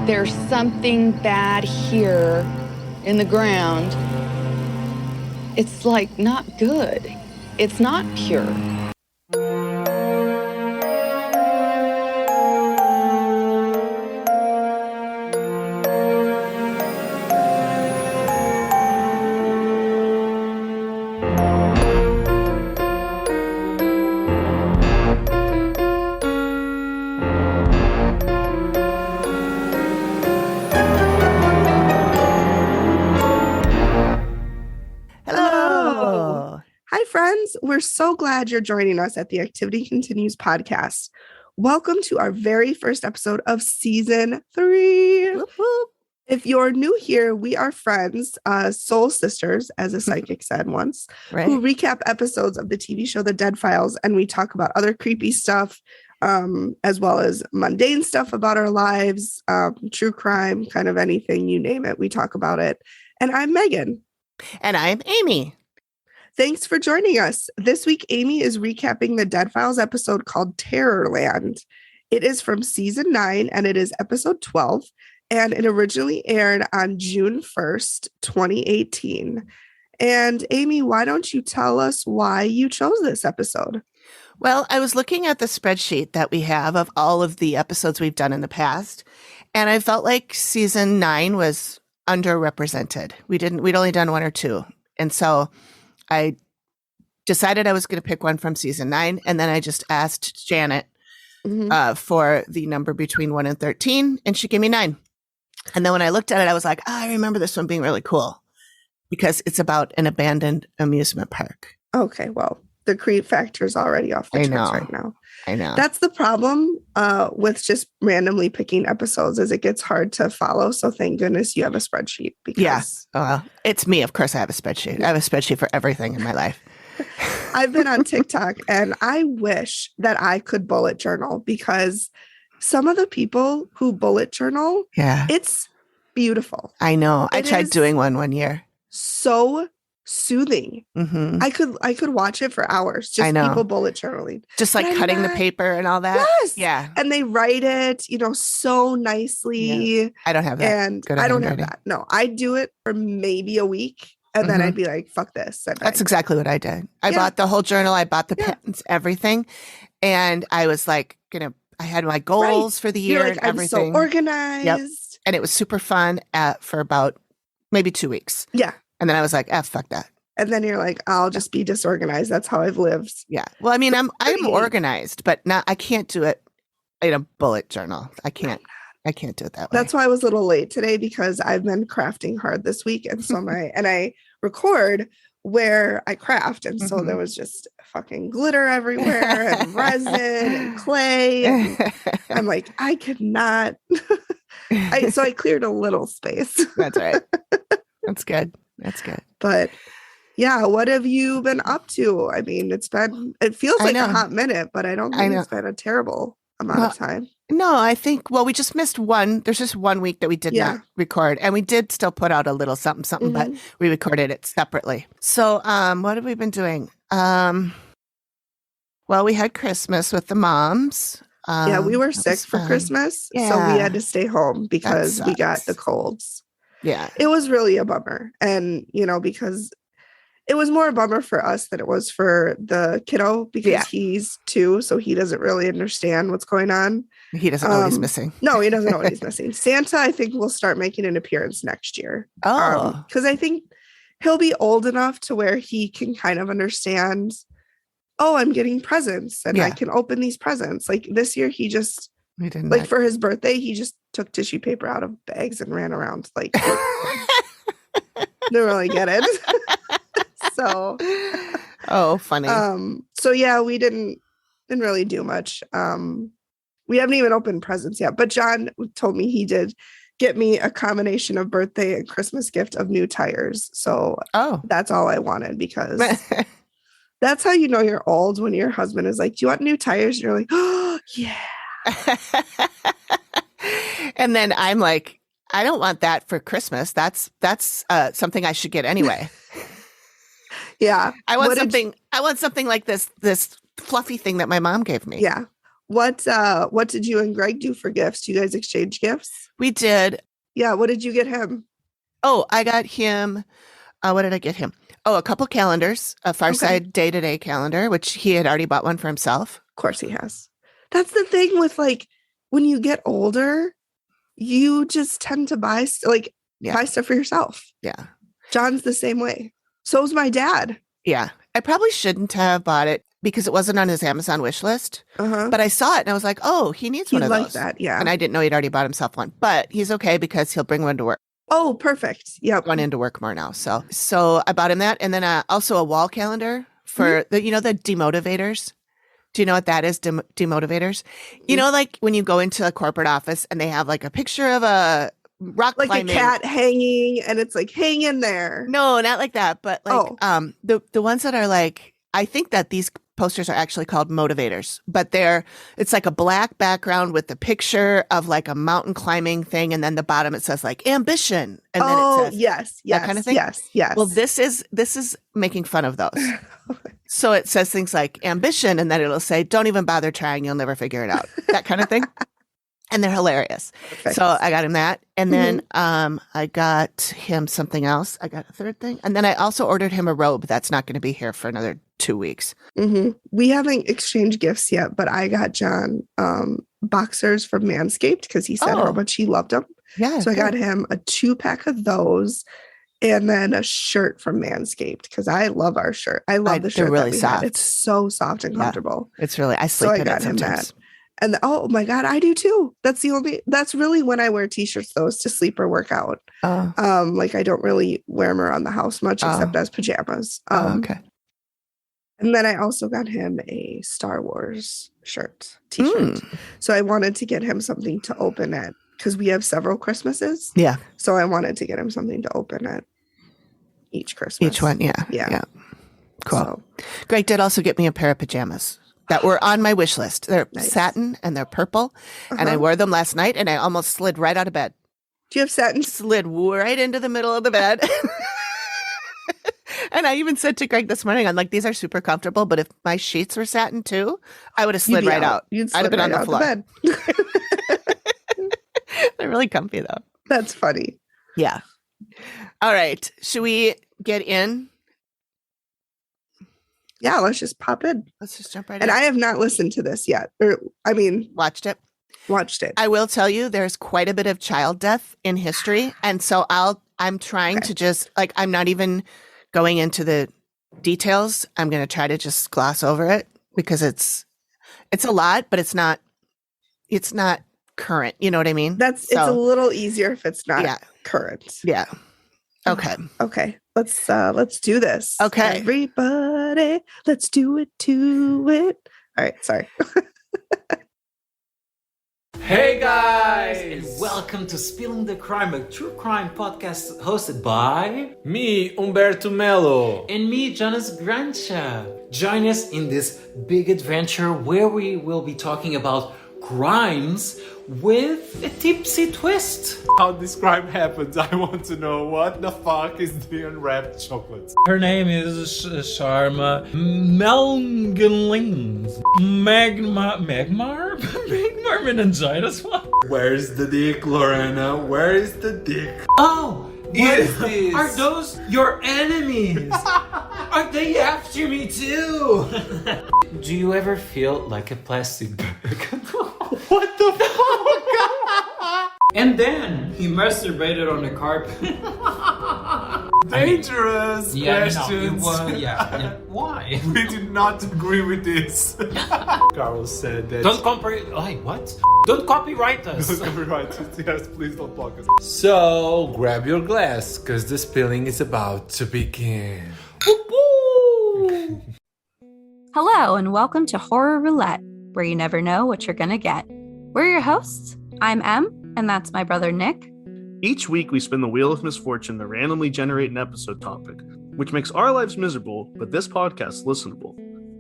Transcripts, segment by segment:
there's something bad here in the ground. It's like not good. It's not pure. We're so glad you're joining us at the Activity Continues podcast. Welcome to our very first episode of season 3. Whoop, whoop. If you're new here, we are friends, soul sisters, as a psychic said once, who recap episodes of the TV show The Dead Files, and we talk about other creepy stuff, as well as mundane stuff about our lives, true crime, kind of anything, you name it, we talk about it. And I'm Megan. And I'm Amy. Thanks for joining us. This week, Amy is recapping the Dead Files episode called Terrorland. It is from season 9, and it is episode 12, and it originally aired on June 1st, 2018. And Amy, why don't you tell us why you chose this episode? Well, I was looking at the spreadsheet that we have of all of the episodes we've done in the past, and I felt like season 9 was underrepresented. We'd only done 1 or 2. And so I decided I was going to pick one from season 9, and then I just asked Janet for the number between 1 and 13, and she gave me 9. And then when I looked at it, I was like, I remember this one being really cool because it's about an abandoned amusement park. Okay, well, the creep factor is already off the charts right now. I know. That's the problem with just randomly picking episodes, is it gets hard to follow. So thank goodness you have a spreadsheet. Because it's me. Of course I have a spreadsheet. I have a spreadsheet for everything in my life. I've been on TikTok and I wish that I could bullet journal, because some of the people who bullet journal, it's beautiful. I know. I tried doing one year. So soothing. Mm-hmm. I could watch it for hours. Just people bullet journaling. Just like cutting the paper and all that. Yes. Yeah. And they write it, so nicely. Yeah. I don't have that. And I don't have that. No, I do it for maybe a week. And then I'd be like, fuck this. That's exactly what I did. I bought the whole journal. I bought the pens, everything. And I was like, I had my goals for the year and everything. I'm so organized. Yep. And it was super fun for about maybe 2 weeks. Yeah. And then I was like, fuck that. And then you're like, I'll just be disorganized. That's how I've lived. Yeah. Well, I mean, I'm organized, but I can't do it in a bullet journal. I can't do it that way. That's why I was a little late today, because I've been crafting hard this week. And so I record where I craft. And so there was just fucking glitter everywhere and resin and clay. And I'm like, I could not. So I cleared a little space. That's right. That's good. That's good. But yeah, what have you been up to? I mean, it feels like a hot minute, but I don't think it's been a terrible amount of time. No, I think, we just missed one. There's just 1 week that we did not record, and we did still put out a little something, but we recorded it separately. So what have we been doing? Well, we had Christmas with the moms. We were sick for Christmas, so we had to stay home because we got the colds. Yeah. It was really a bummer. And, because it was more a bummer for us than it was for the kiddo, because he's 2, so he doesn't really understand what's going on. He doesn't know what he's missing. No, he doesn't know what he's missing. Santa, I think, will start making an appearance next year. Oh. Because I think he'll be old enough to where he can kind of understand, I'm getting presents and I can open these presents. Like this year, he just, for his birthday, he just took tissue paper out of bags and ran around. Like, didn't really get it. So, funny. So yeah, we didn't really do much. We haven't even opened presents yet, but John told me he did get me a combination of birthday and Christmas gift of new tires. So that's all I wanted, because that's how you know you're old, when your husband is like, do you want new tires? And you're like, oh yeah. And then I'm like, I don't want that for Christmas. That's something I should get anyway. Yeah. I want something like this fluffy thing that my mom gave me. Yeah. What did you and Greg do for gifts? Do you guys exchange gifts? We did. Yeah. What did you get him? Oh, I got him. What did I get him? Oh, a couple calendars, a Farside day-to-day calendar, which he had already bought one for himself. Of course he has. That's the thing with like when you get older, you just tend to buy stuff for yourself. Yeah. John's the same way. So's my dad. Yeah. I probably shouldn't have bought it because it wasn't on his Amazon wish list. But I saw it and I was like, oh, he needs one of those. That, yeah. And I didn't know he'd already bought himself one. But he's okay because he'll bring one to work. Oh, perfect. Yeah. Going into work more now. So I bought him that. And then also a wall calendar for the Demotivators. Do you know what that is? Demotivators? You know, like when you go into a corporate office and they have like a picture of a rock like climbing. A cat hanging and it's like, hang in there. No, not like that. But like the ones that are like, I think that these posters are actually called motivators, but it's like a black background with the picture of like a mountain climbing thing. And then the bottom, it says like ambition. And then it says yes, that kind of thing. Yes. Well, this is making fun of those. So it says things like ambition, and then it'll say, don't even bother trying. You'll never figure it out. That kind of thing. And they're hilarious. Perfect. So I got him that. And then I got him something else. I got a third thing. And then I also ordered him a robe that's not going to be here for another 2 weeks. We haven't exchanged gifts yet, but I got John boxers from Manscaped because he said how much he loved them. Yeah. So I got him a 2-pack of those and then a shirt from Manscaped because I love our shirt. I love the shirt. They're really soft. It's so soft and comfortable. It's really, I sleep in it sometimes. And oh my God, I do too. That's really when I wear t-shirts, those to sleep or work out. Like I don't really wear them around the house much except as pajamas. Okay. And then I also got him a Star Wars t-shirt. So I wanted to get him something to open at because we have several Christmases. Yeah. So I wanted to get him something to open at each Christmas. Each one. Yeah. Yeah. Cool. So. Greg did also get me a pair of pajamas that were on my wish list. They're satin and they're purple. And I wore them last night and I almost slid right out of bed. Do you have satin? Slid right into the middle of the bed. And I even said to Greg this morning, I'm like, these are super comfortable, but if my sheets were satin too, I would have slid right out. I'd have been on the floor. They're really comfy though. That's funny. Yeah. All right. Should we get in? Yeah, let's just pop in. Let's just jump right in. And I have not listened to this yet. Watched it. I will tell you there's quite a bit of child death in history. And so I'm trying to just like, I'm not even going into the details. I'm going to try to just gloss over it because it's a lot, but it's not current. You know what I mean? It's a little easier if it's not current. Yeah. Okay. Okay. Let's do this. Okay. Everybody, let's do it to it. All right. Sorry. Hey guys! And welcome to Spilling the Crime, a true crime podcast hosted by me, Umberto Melo, and me, Jonas Grancha. Join us in this big adventure where we will be talking about crimes with a tipsy twist. How this crime happens, I want to know what the fuck is the unwrapped chocolate. Her name is Sharma Melngelings. Magmar meningitis? What? Where's the dick, Lorena? Where is the dick? Oh! What is this? Are those your enemies? Are they after me too? Do you ever feel like a plastic bag? What the fuck? And then he masturbated on the carpet. Dangerous questions. Why? We did not agree with this. Carl said that. Don't what? Don't copyright us. Don't copyright us. Yes, please don't block us. So grab your glass, cause the spilling is about to begin. Hello and welcome to Horror Roulette, where you never know what you're gonna get. We're your hosts. I'm Em, and that's my brother Nick. Each week, we spin the wheel of misfortune to randomly generate an episode topic, which makes our lives miserable, but this podcast listenable.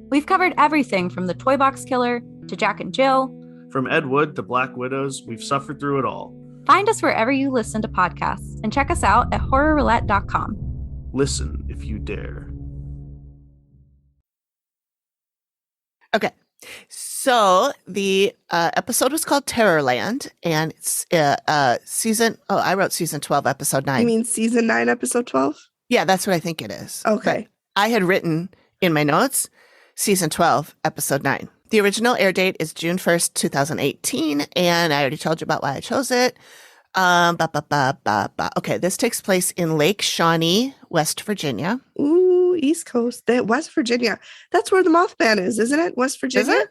We've covered everything from the Toy Box Killer to Jack and Jill. From Ed Wood to Black Widows, we've suffered through it all. Find us wherever you listen to podcasts and check us out at horrorroulette.com. Listen if you dare. Okay. So the episode was called Terrorland, and it's season. Oh, I wrote season 12, episode 9. You mean season 9, episode 12? Yeah, that's what I think it is. Okay. But I had written in my notes season 12, episode 9. The original air date is June 1st, 2018, and I already told you about why I chose it. Okay, this takes place in Lake Shawnee, West Virginia. Ooh, East Coast. West Virginia. That's where the Mothman is, isn't it? West Virginia? Is it?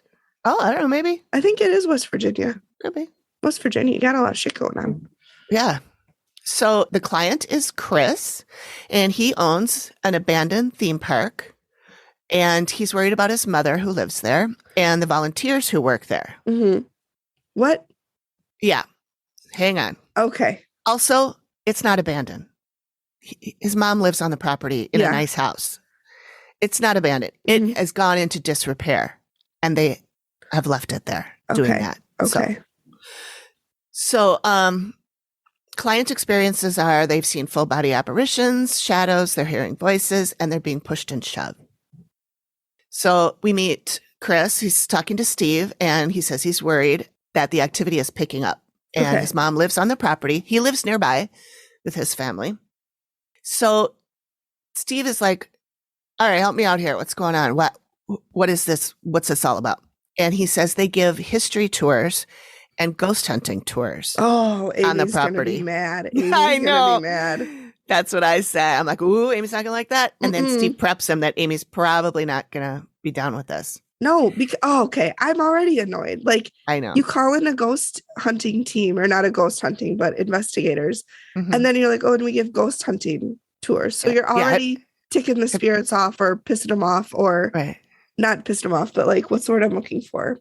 Oh, I don't know, maybe. I think it is West Virginia. Maybe. West Virginia, you got a lot of shit going on. Yeah. So the client is Chris, and he owns an abandoned theme park. And he's worried about his mother who lives there and the volunteers who work there. Mm-hmm. What? Yeah. Hang on. Okay. Also, it's not abandoned. His mom lives on the property in a nice house. It's not abandoned. It has gone into disrepair, and they have left it there doing that. Okay. So client experiences are they've seen full body apparitions, shadows, they're hearing voices, and they're being pushed and shoved. So we meet Chris. He's talking to Steve, and he says he's worried that the activity is picking up. And his mom lives on the property. He lives nearby with his family. So Steve is like, all right, help me out here. What's going on? What is this? What's this all about? And he says they give history tours and ghost hunting tours on the property. Gonna be mad. I know. Gonna be mad. That's what I say. I'm like, ooh, Amy's not going to like that. And then Steve preps him that Amy's probably not going to be down with this. No, because okay. I'm already annoyed. Like, I know. You call in a ghost hunting team, or not a ghost hunting, but investigators. And then you're like, oh, and we give ghost hunting tours. So you're already ticking the spirits off or pissing them off, or not pissing them off, but like, what's the word I'm looking for?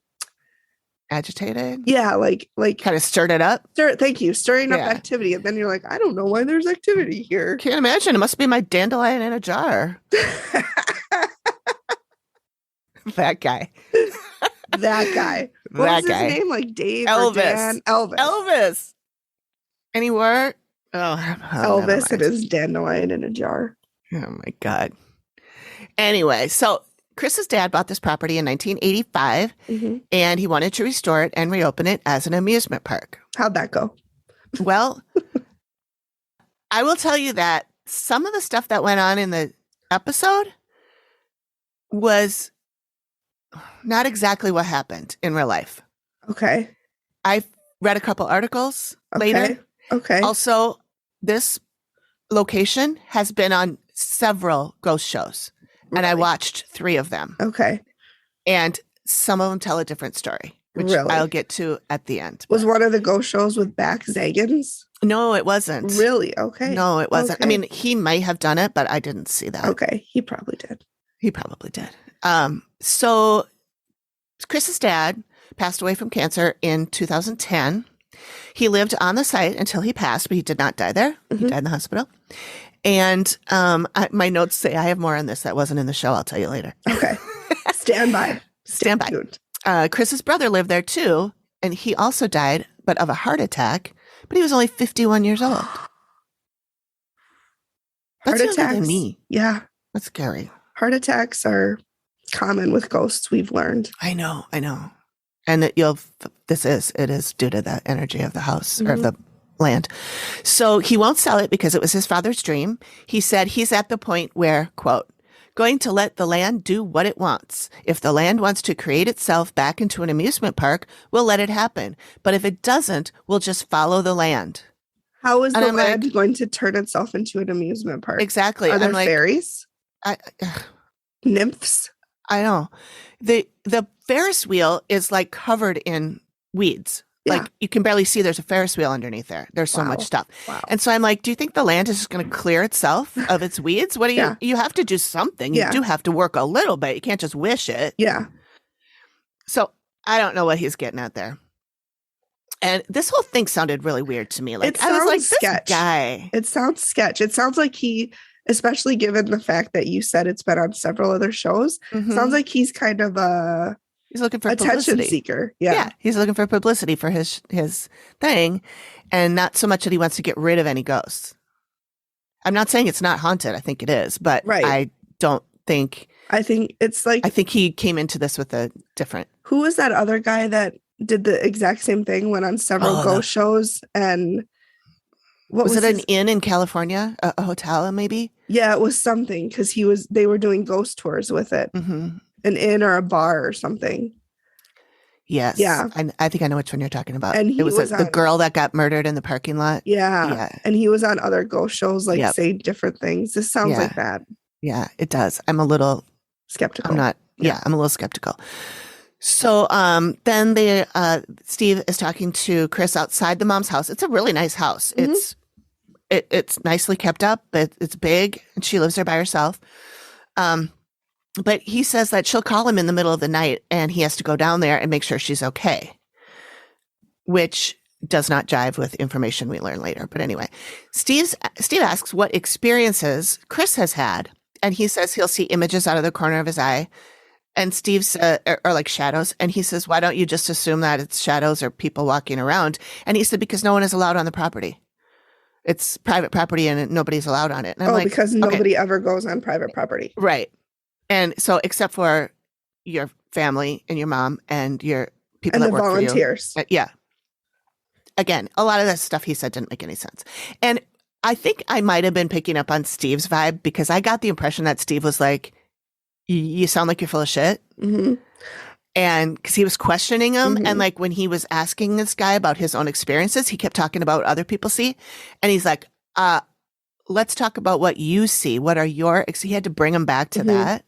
Agitated? Yeah, like kind of stirred it up. Thank you. Stirring up activity. And then you're like, I don't know why there's activity here. Can't imagine. It must be my dandelion in a jar. That guy. That guy. What was his name? Like Dave Elvis. Or Dan? Elvis. Any word? Elvis and his dandelion in a jar. Oh my God. Anyway, so Chris's dad bought this property in 1985, and he wanted to restore it and reopen it as an amusement park. How'd that go? Well, I will tell you that some of the stuff that went on in the episode was not exactly what happened in real life. Okay. I read a couple articles later. Okay. Also, this location has been on several ghost shows, and I watched 3 of them. Okay. And some of them tell a different story, which I'll get to at the end. Was one of the ghost shows with Back Zagans? No, it wasn't. Really? Okay. No, it wasn't. Okay. I mean, he might have done it, but I didn't see that. Okay. He probably did. So Chris's dad passed away from cancer in 2010. He lived on the site until he passed, but he did not die there. He died in the hospital. And my notes say I have more on this that wasn't in the show. I'll tell you later. Okay. Stand by. Stand by. Chris's brother lived there too, and he also died, but of a heart attack. But he was only 51 years old. That's Heart attacks. Than me. Yeah. That's scary. Heart attacks are common with ghosts, we've learned. I know. And it is due to the energy of the house or of the land. So he won't sell it because it was his father's dream. He said he's at the point where, quote, going to let the land do what it wants. If the land wants to create itself back into an amusement park, we'll let it happen. But if it doesn't, we'll just follow the land. How is the land going to turn itself into an amusement park? Exactly. Are there fairies? Nymphs? I know. The Ferris wheel is like covered in weeds. Yeah. Like you can barely see there's a Ferris wheel underneath there. There's so much stuff. Wow. And so I'm like, do you think the land is just going to clear itself of its weeds? What do you, you have to do something. You do have to work a little bit. You can't just wish it. Yeah. So I don't know what he's getting at there. And this whole thing sounded really weird to me. Like I was like, this guy. It sounds sketch. It sounds like he, especially given the fact that you said it's been on several other shows, sounds like he's kind of he's looking for attention publicity. Seeker. Yeah. He's looking for publicity for his thing, and not so much that he wants to get rid of any ghosts. I'm not saying it's not haunted. I think it is, but I don't think I think it's like, I think he came into this with a different. who was that other guy that did the exact same thing, went on several ghost shows, and what Was it his, an inn in California, a hotel maybe? Yeah, it was something, because they were doing ghost tours with it, Mm-hmm. an inn or a bar or something. Yes. Yeah. I think I know which one you're talking about. And he it was, was the on- girl that got murdered in the parking lot. Yeah. Yeah. And he was on other ghost shows, like Yep. saying different things. This sounds Yeah. like that. Yeah, it does. I'm a little Skeptical. I'm not. Yeah, I'm a little skeptical. So then Steve is talking to Chris outside the mom's house. It's a really nice house. Mhm. It's nicely kept up. It's big, and she lives there by herself. But he says that she'll call him in the middle of the night, and he has to go down there and make sure she's okay, which does not jive with information we learn later. But anyway, Steve asks what experiences Chris has had, and he says he'll see images out of the corner of his eye. And Steve said, or like shadows. And he says, why don't you just assume that it's shadows or people walking around? And he said, because no one is allowed on the property. It's private property and nobody's allowed on it. And I'm like, because okay. nobody ever goes on private property. Right. And so, except for your family and your mom and your people And that the work volunteers. for you. Yeah. Again, a lot of that stuff he said didn't make any sense. And I think I might have been picking up on Steve's vibe, because I got the impression that Steve was like, you sound like you're full of shit. Mm-hmm. And because he was questioning him. Mhm. And like when he was asking this guy about his own experiences, he kept talking about what other people see. And he's like, let's talk about what you see. What are your, he had to bring him back to Mhm. that.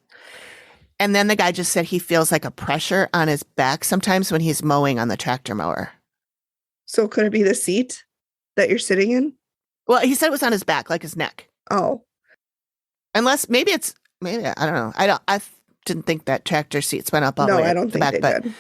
And then the guy just said he feels like a pressure on his back sometimes when he's mowing on the tractor mower. So could it be the seat that you're sitting in? Well, he said it was on his back, like his neck. Oh, Unless maybe I don't know. I didn't think that tractor seats went up all the no, way I at don't the think back, they did.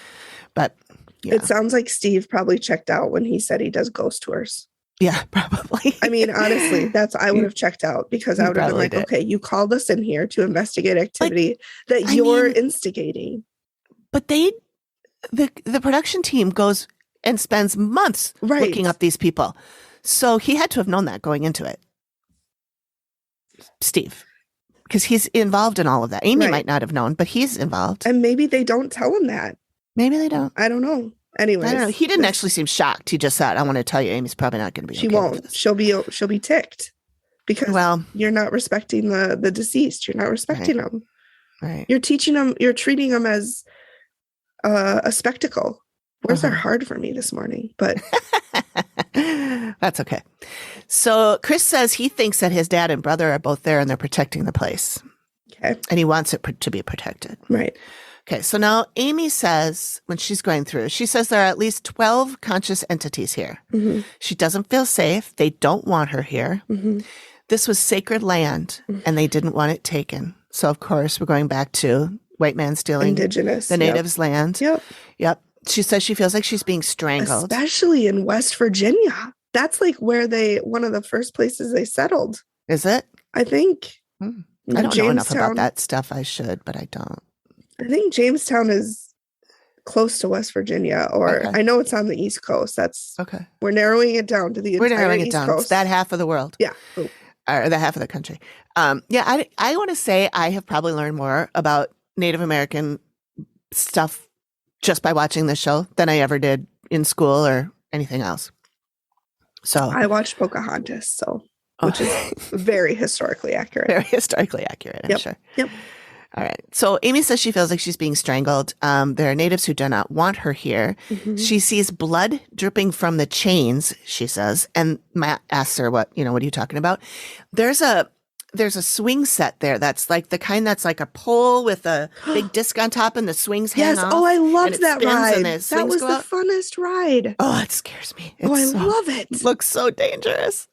but yeah. It sounds like Steve probably checked out when he said he does ghost tours. Yeah, probably. I mean, honestly, I would have checked out, because I would have been like, did. okay, you called us in here to investigate activity that you're instigating. But the production team goes and spends months Right. looking up these people. So he had to have known that going into it. Steve. Because he's involved in all of that. Amy Right. might not have known, but he's involved. And maybe they don't tell him that. Maybe they don't. I don't know. Anyways, I don't know. He didn't actually seem shocked. He just said, I want to tell you, Amy's probably not going to be She okay with won't. this. She'll be ticked, because you're not respecting the deceased. You're not respecting them. Right. You're teaching them. You're treating them as a spectacle. Words are hard for me this morning, but that's okay. So Chris says he thinks that his dad and brother are both there and they're protecting the place. Okay. And he wants it to be protected. Right. Okay. So now Amy says, when she's going through, she says there are at least 12 conscious entities here. Mm-hmm. She doesn't feel safe. They don't want her here. Mm-hmm. This was sacred land and they didn't want it taken. So, of course, we're going back to white man stealing Indigenous. the natives' land. Yep. Yep. She says she feels like she's being strangled. Especially in West Virginia. That's like where one of the first places they settled. Is it? I think. I don't know enough about that stuff. I should, but I don't. I think Jamestown is close to West Virginia, or Okay. I know it's on the East Coast. That's okay. We're narrowing it down to the entire East Coast. It's that half of the world. Yeah. Ooh. Or that half of the country. Yeah, I want to say I have probably learned more about Native American stuff just by watching this show than I ever did in school or anything else. So I watched Pocahontas, which is very historically accurate. Very historically accurate, I'm sure. Yep. All right. So Amy says she feels like she's being strangled. There are natives who do not want her here. Mm-hmm. She sees blood dripping from the chains, she says. And Matt asks her, what are you talking about? There's a swing set there that's like the kind that's like a pole with a big disc on top and the swings hang Yes. off. Oh, I and loved it that spins ride. and the That swings was go the up. funnest ride. Oh, it scares me. I love it. It looks so dangerous.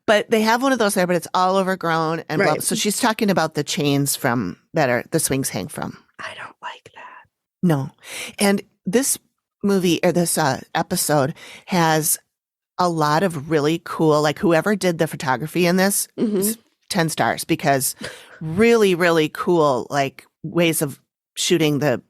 But they have one of those there, but it's all overgrown. And Right. so she's talking about the chains the swings hang from. I don't like that. No. And this movie or this episode has a lot of really cool, like whoever did the photography in this, Mhm. 10 stars, because really, really cool, like ways of shooting the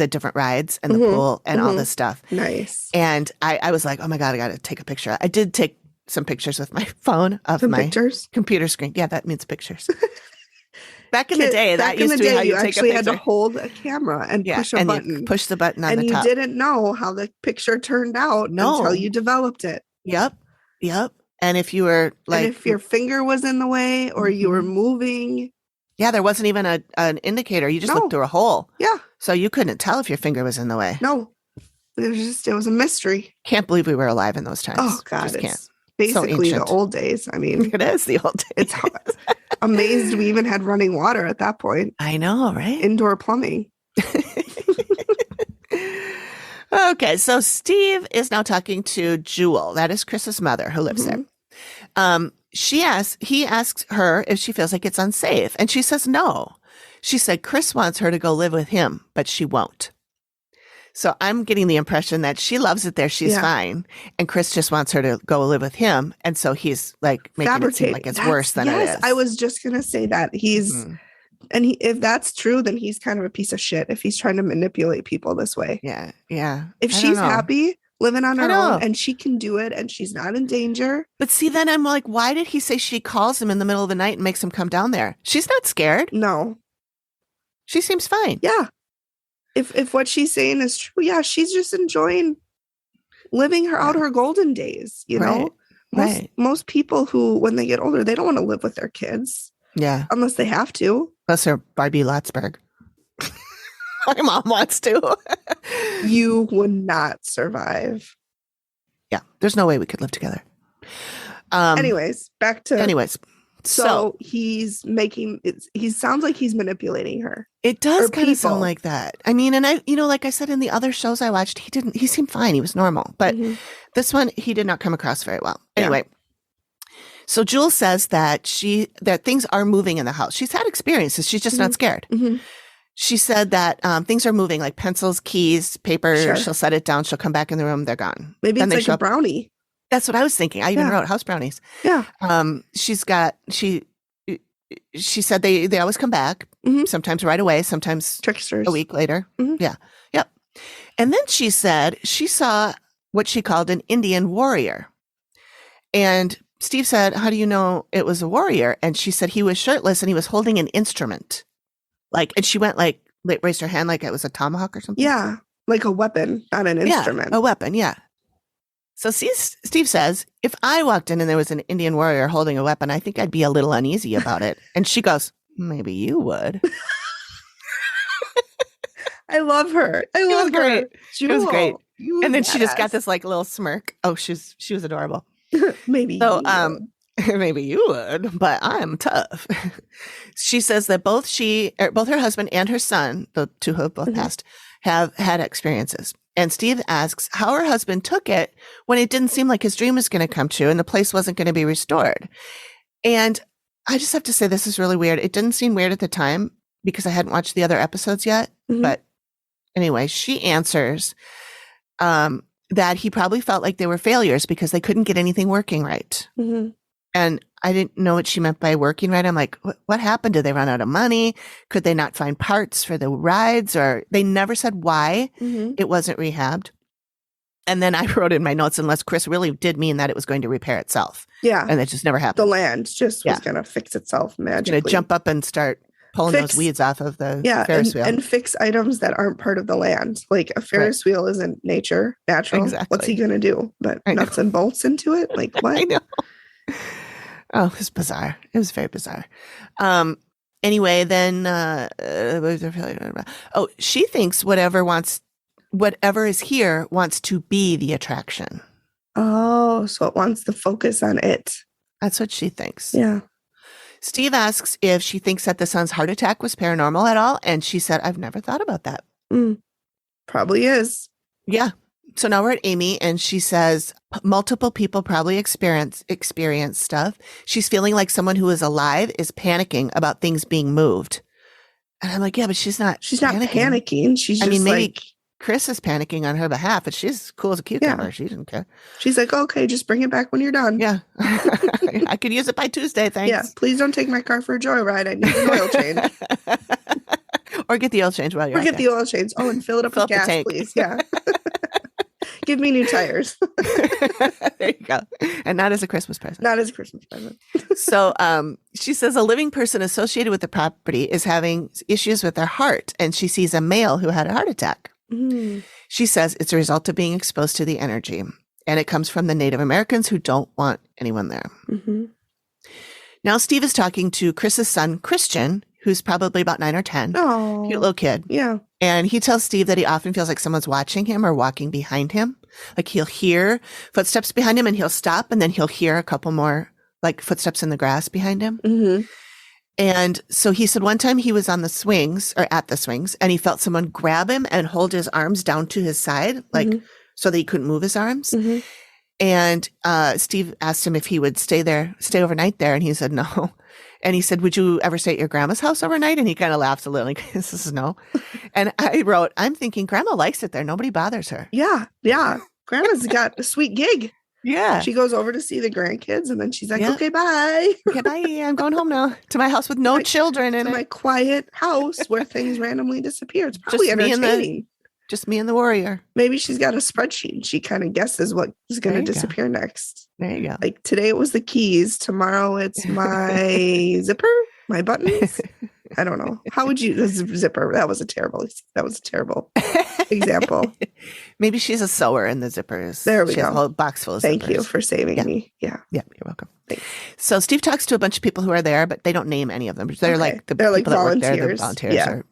different rides and the Mhm. pool and all Mhm. this stuff. Nice. And I was like, oh my God, I got to take a picture. I did take some pictures with my phone of Some my pictures. computer screen. Yeah, that means pictures. Back in the day, that used to be how you you take a actually had to picture. hold a camera and push a and button. you push the button on and the you top. didn't know how the picture turned out until you developed it. Yep. And if you were like, and if your finger was in the way or you were moving. Yeah, there wasn't even an indicator. You just looked through a hole. Yeah. So you couldn't tell if your finger was in the way. No. It was a mystery. Can't believe we were alive in those times. Oh, God. Just can't. It's basically the old days. I mean, it is the old days. It's amazed we even had running water at that point. I know, right? Indoor plumbing. Okay, so Steve is now talking to Jewel. That is Chris's mother who lives there. He asks her if she feels like it's unsafe, and she says no. She said Chris wants her to go live with him, but she won't. So I'm getting the impression that she loves it there. She's fine. And Chris just wants her to go live with him. And so he's like making it seem like it's worse than it is. I was just going to say that if that's true, then he's kind of a piece of shit if he's trying to manipulate people this way. Yeah. If she's happy living on her own and she can do it and she's not in danger. But see, then I'm like, why did he say she calls him in the middle of the night and makes him come down there? She's not scared. No. She seems fine. Yeah. If what she's saying is true, yeah, she's just enjoying living her golden days, you know? Most people who, when they get older, they don't want to live with their kids. Yeah. Unless they have to. Unless they're Barbie Lotsberg. My mom wants to. You would not survive. Yeah. There's no way we could live together. Anyways, back to... So he sounds like he's manipulating her. It does kind of sound like that. I mean, and like I said, in the other shows I watched, he seemed fine. He was normal, but this one, he did not come across very well. Anyway. So Jewel says that things are moving in the house. She's had experiences. She's just not scared. She said that things are moving, like pencils, keys, paper. Sure. She'll set it down. She'll come back in the room. They're gone. Maybe it's like a brownie. That's what I was thinking. I even wrote house brownies. Yeah. She said they always come back, sometimes right away, sometimes tricksters a week later. Yeah. Yep. And then she said she saw what she called an Indian warrior. And Steve said, how do you know it was a warrior? And she said he was shirtless and he was holding an instrument. And she went raised her hand like it was a tomahawk or something. Yeah. Like a weapon, not an instrument. A weapon. Yeah. So Steve says, if I walked in and there was an Indian warrior holding a weapon, I think I'd be a little uneasy about it. And she goes, maybe you would. I love her. I love her. It was great. And then she just got this little smirk. Oh, she was adorable. Maybe maybe you would, but I'm tough. She says that both her husband and her son, the two who have both passed, have had experiences. And Steve asks how her husband took it when it didn't seem like his dream was going to come true and the place wasn't going to be restored. And I just have to say, this is really weird. It didn't seem weird at the time because I hadn't watched the other episodes yet. But anyway, she answers that he probably felt like they were failures because they couldn't get anything working right. And I didn't know what she meant by working right. I'm like, what happened? Did they run out of money? Could they not find parts for the rides? Or they never said why it wasn't rehabbed. And then I wrote in my notes, unless Chris really did mean that it was going to repair itself. Yeah. And it just never happened. The land just was going to fix itself magically. Going to jump up and start pulling those weeds off of the Ferris wheel. And fix items that aren't part of the land. Like a Ferris wheel isn't natural. Exactly. What's he going to do? But nuts and bolts into it? Like what? I know. Oh, it was bizarre. It was very bizarre. Anyway, then, she thinks whatever is here wants to be the attraction. Oh, so it wants to focus on it. That's what she thinks. Yeah. Steve asks if she thinks that the son's heart attack was paranormal at all. And she said, I've never thought about that. Probably is. Yeah. So now we're at Amy and she says multiple people probably experience stuff. She's feeling like someone who is alive is panicking about things being moved. And I'm like, yeah, but she's not panicking. She's just maybe Chris is panicking on her behalf, but she's cool as a cucumber. Yeah. She didn't care. She's like, okay, just bring it back when you're done. Yeah. I could use it by Tuesday. Thanks. Yeah. Please don't take my car for a joyride. I need an oil change. Or get the oil change while you're Or get the oil change. Oh, and fill it up with gas, please. Yeah. Give me new tires. There you go. And not as a Christmas present. Not as a Christmas present. So she says a living person associated with the property is having issues with their heart, and she sees a male who had a heart attack. She says it's a result of being exposed to the energy, and it comes from the Native Americans who don't want anyone there. Now Steve is talking to Chris's son, Christian, who's probably about 9 or 10. Oh, cute little kid. Yeah. And he tells Steve that he often feels like someone's watching him or walking behind him. Like he'll hear footsteps behind him and he'll stop, and then he'll hear a couple more like footsteps in the grass behind him. And so he said one time he was on the swings or at the swings, and he felt someone grab him and hold his arms down to his side, like so that he couldn't move his arms. And Steve asked him if he would stay overnight there. And he said no. And he said, would you ever stay at your grandma's house overnight? And he kind of laughed a little, like, this is no. And I wrote, I'm thinking grandma likes it there. Nobody bothers her. Yeah. Yeah. Grandma's got a sweet gig. Yeah. She goes over to see the grandkids, and then she's like, okay, bye. Okay, bye. I'm going home now to my house with no children in it. My quiet house where things randomly disappear. It's probably Just entertaining. Just me and the warrior. Maybe she's got a spreadsheet. She kind of guesses what is going to disappear next. There you go. Like today it was the keys. Tomorrow it's my zipper, my buttons. I don't know. How would you, the zipper? That was a terrible example. Maybe she's a sewer in the zippers. There we she go. Has a whole box full of Thank zippers. you for saving me. Yeah. Yeah, you're welcome. Thanks. So Steve talks to a bunch of people who are there, but they don't name any of them. They're like the They're people like that work there, the volunteers. volunteers. Yeah. Or,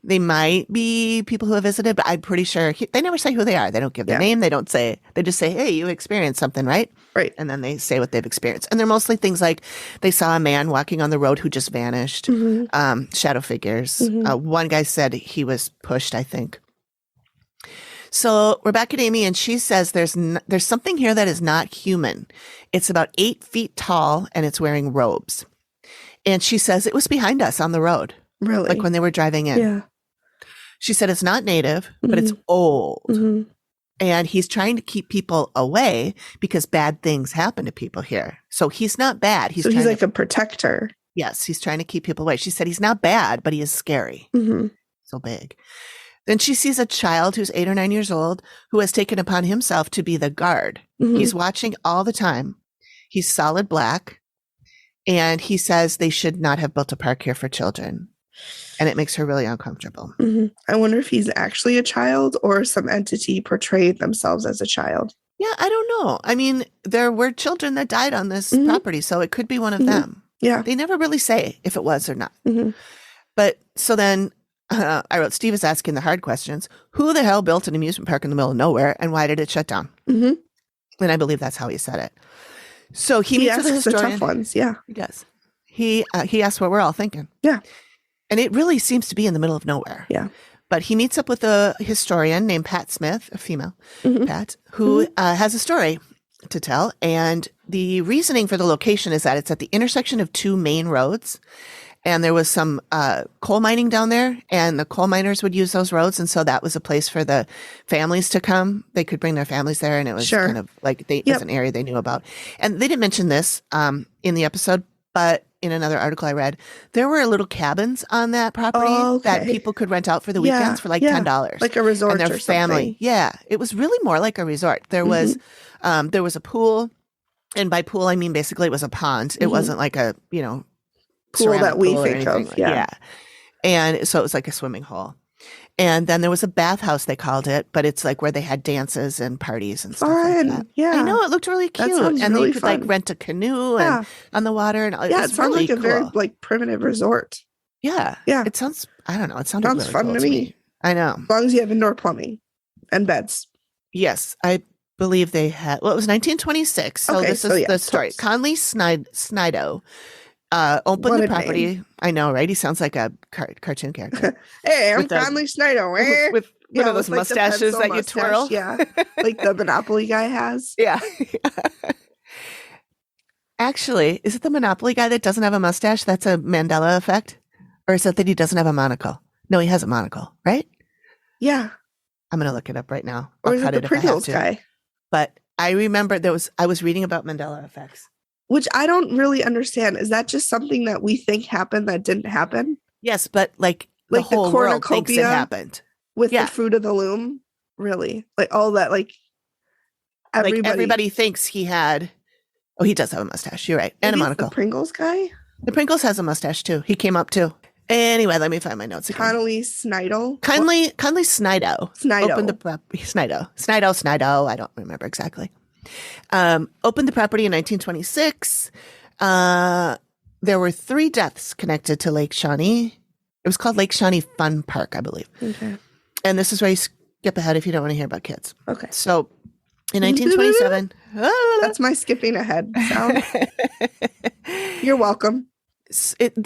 they might be people who have visited, but I'm pretty sure they never say who they are. They don't give their name. They don't say, they just say, hey, you experienced something, right? Right. And then they say what they've experienced. And they're mostly things like they saw a man walking on the road who just vanished, shadow figures. One guy said he was pushed, I think. So we're back at Amy, and she says there's something here that is not human. It's about 8 feet tall, and it's wearing robes. And she says it was behind us on the road. Really? Like when they were driving in. Yeah. She said it's not native, but it's old. And he's trying to keep people away because bad things happen to people here. So he's not bad. He's like a protector. Yes, he's trying to keep people away. She said he's not bad, but he is scary. So big. Then she sees a child who's 8 or 9 years old who has taken upon himself to be the guard. He's watching all the time. He's solid black. And he says they should not have built a park here for children. And it makes her really uncomfortable. I wonder if he's actually a child or some entity portrayed themselves as a child. Yeah, I don't know. I mean, there were children that died on this property, so it could be one of them. Yeah. They never really say if it was or not. But so then I wrote, Steve is asking the hard questions. Who the hell built an amusement park in the middle of nowhere, and why did it shut down? And I believe that's how he said it. So he meets with the historian. The tough ones, yeah. He does. He asks what we're all thinking. Yeah. And it really seems to be in the middle of nowhere. Yeah. But he meets up with a historian named Pat Smith, a female, Pat, who has a story to tell. And the reasoning for the location is that it's at the intersection of 2 main roads. And there was some coal mining down there, and the coal miners would use those roads. And so that was a place for the families to come. They could bring their families there. And it was kind of like it was an area they knew about. And they didn't mention this in the episode, but in another article I read, there were little cabins on that property that people could rent out for the weekends for like $10. Like a resort and their or family. something. Yeah. It was really more like a resort. There was a pool. And by pool, I mean, basically it was a pond. It wasn't like a, pool that we pool think of. Yeah. And so it was like a swimming hole. And then there was a bathhouse, they called it, but it's like where they had dances and parties and stuff like that. Yeah. I know, it looked really cute. And really they could fun. like rent a canoe and on the water. And it sounds really like a cool. very like primitive resort. Yeah. Yeah. It sounds, I don't know. It sounded really fun cool to me. I know. As long as you have indoor plumbing and beds. Yes. I believe they had, well, it was 1926. So this is the story. Conley Snido opened the property. Name. I know, right? He sounds like a cartoon character. Hey, I'm Conley Snido. With one of those mustaches that you twirl. Yeah. Like the Monopoly guy has. Yeah. Actually, is it the Monopoly guy that doesn't have a mustache? That's a Mandela effect? Or is it that he doesn't have a monocle? No, he has a monocle, right? Yeah. I'm going to look it up right now. Or is it the Pringles guy? But I remember I was reading about Mandela effects. Which I don't really understand. Is that just something that we think happened that didn't happen? Yes, but like the whole world thinks it happened. With the fruit of the loom? Really? Like all that, like, everybody thinks he had. Oh, he does have a mustache. You're right. And a Maybe it's monocle. the Pringles guy? The Pringles has a mustache too. He came up too. Anyway, let me find my notes again. Connolly Snidel? Conley Snido. Snido. Opened the Snido. I don't remember exactly. Opened the property in 1926. There were 3 deaths connected to Lake Shawnee. It was called Lake Shawnee Fun Park, I believe. Okay. And this is where you skip ahead if you don't want to hear about kids. Okay. So in 1927. That's my skipping ahead sound. You're welcome.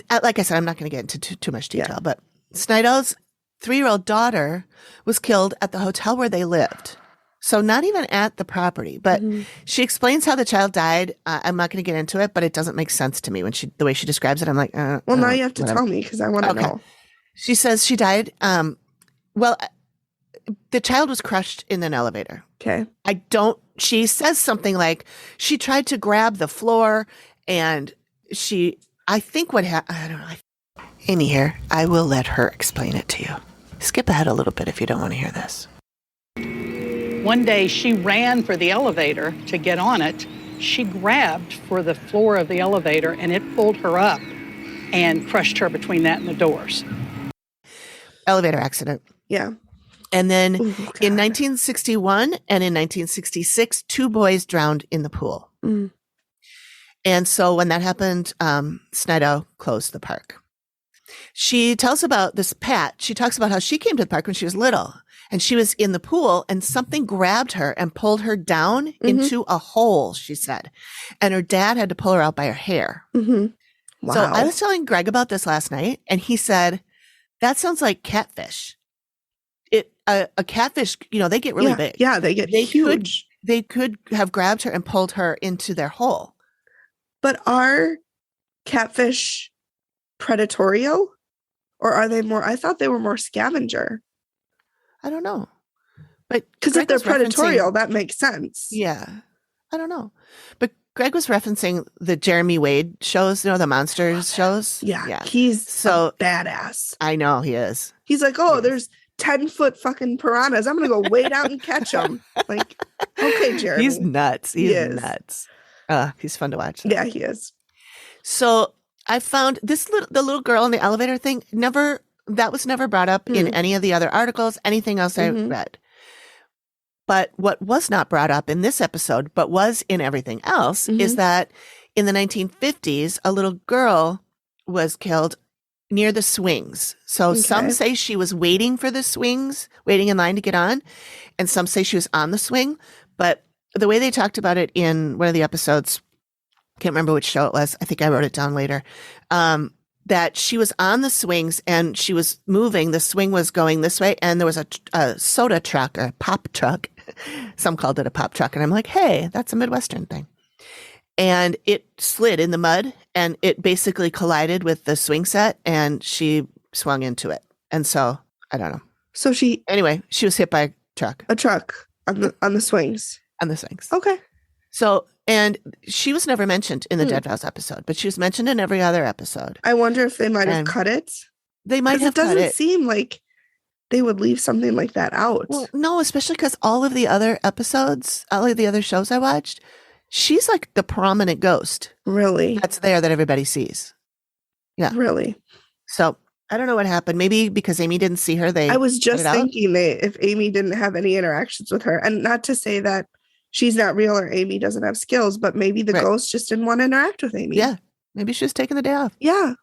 Like I said, I'm not going to get into too much detail, but Snido's 3-year-old daughter was killed at the hotel where they lived. So not even at the property, but she explains how the child died. I'm not going to get into it, but it doesn't make sense to me when the way she describes it. I'm like, well, now you have to tell me because I want to know. She says she died. The child was crushed in an elevator. Okay. She says something like she tried to grab the floor and I think what happened, I don't know. Amy here, I will let her explain it to you. Skip ahead a little bit if you don't want to hear this. One day she ran for the elevator to get on it. She grabbed for the floor of the elevator and it pulled her up and crushed her between that and the doors. Elevator accident. Yeah. And then in 1961 and in 1966, 2 boys drowned in the pool. Mm. And so when that happened, Snido closed the park. She tells about this Pat. She talks about how she came to the park when she was little and she was in the pool and something grabbed her and pulled her down into a hole, she said. And her dad had to pull her out by her hair. Mm-hmm. Wow. So I was telling Greg about this last night and he said, that sounds like catfish. A catfish, they get really big. Yeah, they get huge. They could have grabbed her and pulled her into their hole. But are catfish predatorial? Or are they more? I thought they were more scavenger. I don't know. But because if they're predatorial, that makes sense. Yeah. I don't know. But Greg was referencing the Jeremy Wade shows, the Monsters shows. Yeah. He's so badass. I know he is. He's like, there's 10-foot fucking piranhas. I'm going to go wade out and catch them. Like, okay, Jeremy. He's nuts. He's nuts. He's fun to watch. Yeah, he is. So I found the little girl in the elevator thing that was never brought up in any of the other articles, anything else I read. But what was not brought up in this episode, but was in everything else, is that in the 1950s, a little girl was killed near the swings. So some say she was waiting for the swings, waiting in line to get on, and some say she was on the swing. But the way they talked about it in one of the episodes, can't remember which show it was. I think I wrote it down later. That she was on the swings and she was moving. The swing was going this way, and there was a soda truck or a pop truck. Some called it a pop truck, and I'm like, hey, that's a Midwestern thing. And it slid in the mud, and it basically collided with the swing set, and she swung into it. And so I don't know. So she was hit by a truck. A truck on the swings. On the swings. Okay. So, and she was never mentioned in the Dead Vows episode, but she was mentioned in every other episode. I wonder if they might have cut it. They might have cut it. It doesn't seem like they would leave something like that out. Well, no, especially because all of the other episodes, all of the other shows I watched, she's like the prominent ghost. Really? That's there that everybody sees. Yeah. Really? So I don't know what happened. Maybe because Amy didn't see her. I was just thinking if Amy didn't have any interactions with her, and not to say that she's not real or Amy doesn't have skills, but maybe the ghost just didn't want to interact with Amy. Yeah. Maybe she was taking the day off. Yeah.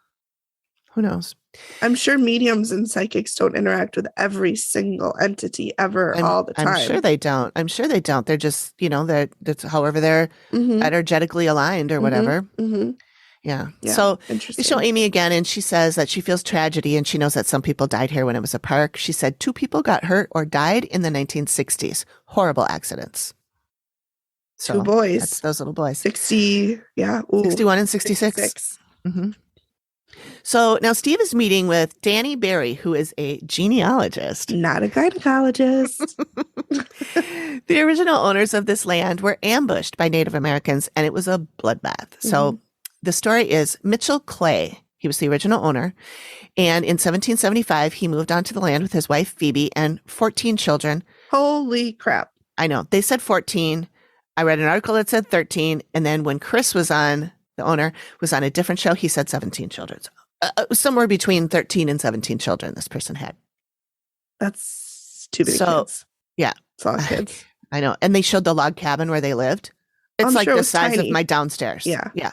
Who knows? I'm sure mediums and psychics don't interact with every single entity ever all the time. I'm sure they don't. They're just, that's however they're energetically aligned or whatever. Mm-hmm. Yeah. So they show Amy again, and she says that she feels tragedy, and she knows that some people died here when it was a park. She said 2 people got hurt or died in the 1960s. Horrible accidents. So 2 boys. That's those little boys. 60, yeah. Ooh. 61 and 66. Mm-hmm. So now Steve is meeting with Danny Berry, who is a genealogist. Not a gynecologist. The original owners of this land were ambushed by Native Americans, and it was a bloodbath. So the story is Mitchell Clay. He was the original owner. And in 1775, he moved onto the land with his wife, Phoebe, and 14 children. Holy crap. I know. They said 14. I read an article that said 13. And then when Chris was on, the owner was on a different show, he said 17 children. Somewhere between 13 and 17 children this person had. That's too many kids. Yeah. It's a lot of kids. I know. And they showed the log cabin where they lived. It's I'm like sure it the was size tiny. of my downstairs. Yeah. Yeah.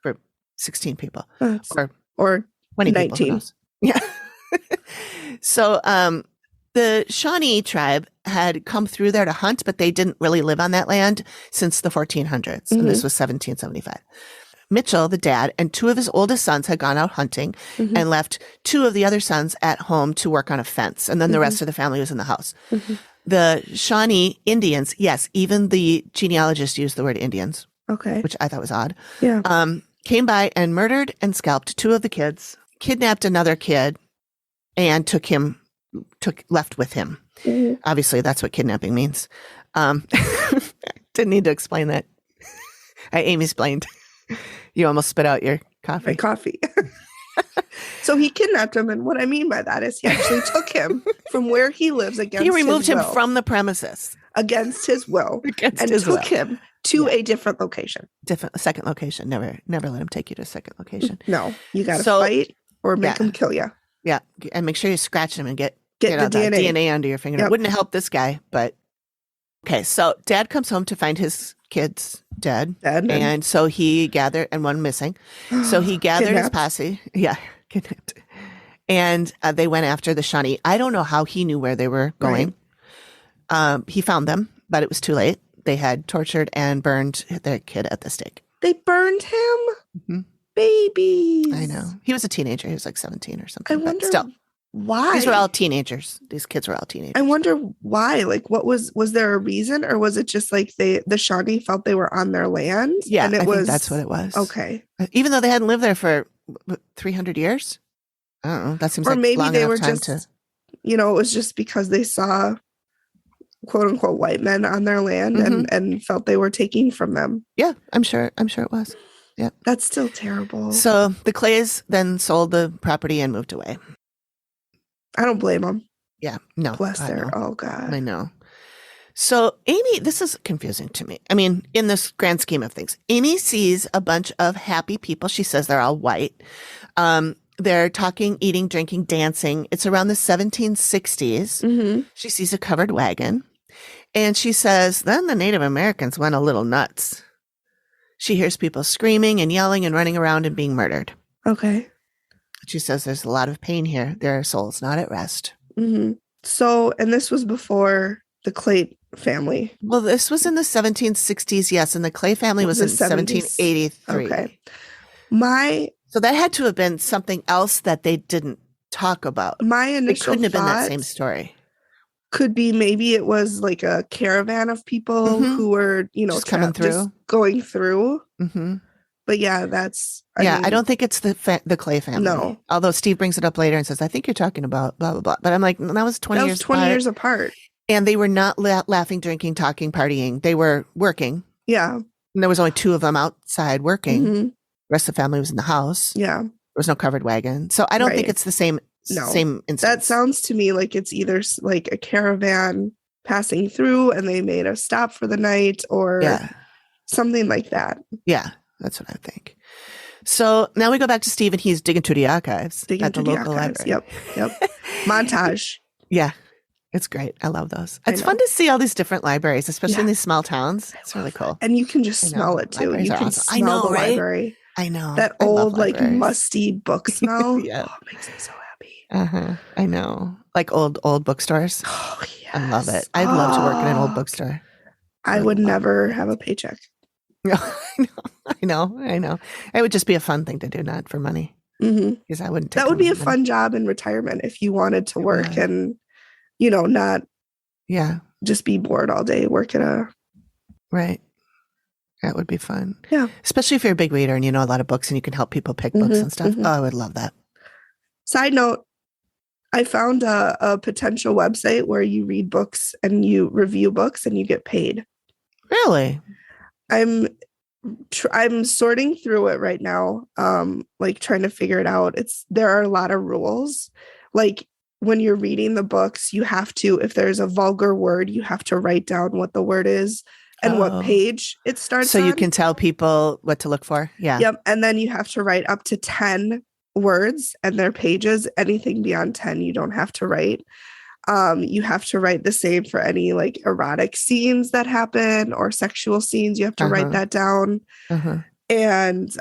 For 16 people. Or 20 19. people. Who knows? Yeah. So the Shawnee tribe had come through there to hunt, but they didn't really live on that land since the 1400s. And this was 1775. Mitchell, the dad, and two of his oldest sons had gone out hunting and left two of the other sons at home to work on a fence. And then the rest of the family was in the house. The Shawnee Indians, yes, even the genealogist used the word Indians. Okay. Which I thought was odd. Yeah. Came by and murdered and scalped two of the kids, kidnapped another kid, and left with him. Obviously, that's what kidnapping means. Didn't need to explain that. Amy explained. You almost spit out your coffee. My coffee. So he kidnapped him, and what I mean by that is he actually took him from where he lives against his will. He removed him from the premises. Against his will. And took him to a different location. A second location. Never let him take you to a second location. No, you got to fight or make him kill you. Yeah, and make sure you scratch him and get the all that DNA. DNA under your finger. It wouldn't have helped this guy, but okay. So Dad comes home to find his kids dead, and so he gathered, and one missing. So he gathered his posse. Yeah, kidnapped, and they went after the Shawnee. I don't know how he knew where they were going. Right. He found them, but it was too late. They had tortured and burned their kid at the stake. They burned him? Babies. I know. He was a teenager. He was like 17 or something. I wonder why. These were all teenagers. These kids were all teenagers. I wonder why. Like, what was there a reason, or was it just like the Shawnee felt they were on their land? Yeah, and I think that's what it was. Okay. Even though they hadn't lived there for 300 years? I don't know. That seems like maybe long they enough were time just, it was just because they saw quote unquote white men on their land and felt they were taking from them. Yeah, I'm sure it was. Yeah. That's still terrible. So the Clays then sold the property and moved away. I don't blame them. Yeah. No. Bless oh God. I know. So Amy, this is confusing to me. I mean, in this grand scheme of things, Amy sees a bunch of happy people. She says they're all white. They're talking, eating, drinking, dancing. It's around the 1760s. She sees a covered wagon. And she says, then the Native Americans went a little nuts. She hears people screaming and yelling and running around and being murdered. Okay. She says there's a lot of pain here. There are souls not at rest. So, and this was before the Clay family. Well, this was in the 1760s, yes. And the Clay family was in 1783. Okay. So that had to have been something else that they didn't talk about. My initial It couldn't have been that same story. Could be maybe it was like a caravan of people who were, just coming through, just going through. But yeah, I mean, I don't think it's the Clay family. No. Although Steve brings it up later and says, I think you're talking about blah, blah, blah. But I'm like, that was 20 years apart. And they were not laughing, drinking, talking, partying. They were working. Yeah. And there was only two of them outside working. The rest of the family was in the house. Yeah. There was no covered wagon. So I don't think it's the same instance. That sounds to me like it's either like a caravan passing through and they made a stop for the night or something like that. Yeah, that's what I think. So now we go back to Steve and he's digging through the archives at the local library. Yep. Montage. Yeah. It's great. I love those. It's fun to see all these different libraries, especially in these small towns. It's really cool. And you can just smell it too. You can smell the library. I know. That old, like, musty book smell. Yeah. Oh, it makes me so happy. I know. Like old bookstores. Oh, yes. I love it. I'd love to work in an old bookstore. I would never have a paycheck. No, I know. It would just be a fun thing to do, not for money. Because I wouldn't. That would be a fun job in retirement if you wanted to work and, not just be bored all day, work at a. Right. That would be fun. Yeah. Especially if you're a big reader and you know a lot of books and you can help people pick books and stuff. Oh, I would love that. Side note, I found a potential website where you read books and you review books and you get paid. Really? I'm sorting through it right now, like trying to figure it out. There are a lot of rules. Like when you're reading the books, you have to, if there's a vulgar word, you have to write down what the word is and what page it starts So you on. can tell people what to look for. Yeah. Yep. And then you have to write up to 10 words and their pages. Anything beyond 10, you don't have to write. You have to write the same for any like erotic scenes that happen or sexual scenes. You have to write that down. And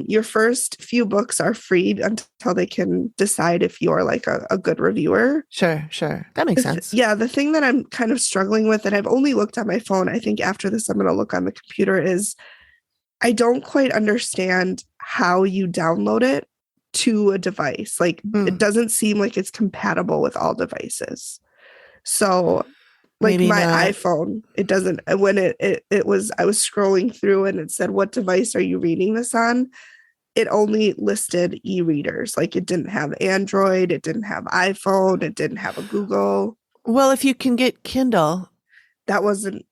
your first few books are free until they can decide if you're like a good reviewer. Sure. That makes sense. Yeah. The thing that I'm kind of struggling with, and I've only looked on my phone, I think after this, I'm going to look on the computer, is I don't quite understand how you download it to a device. Like it doesn't seem like it's compatible with all devices. So like Maybe my not. iPhone, it doesn't, when it was, I was scrolling through and it said, what device are you reading this on? It only listed e-readers. Like it didn't have Android. It didn't have iPhone. It didn't have a Google. Well, if you can get Kindle. That wasn't,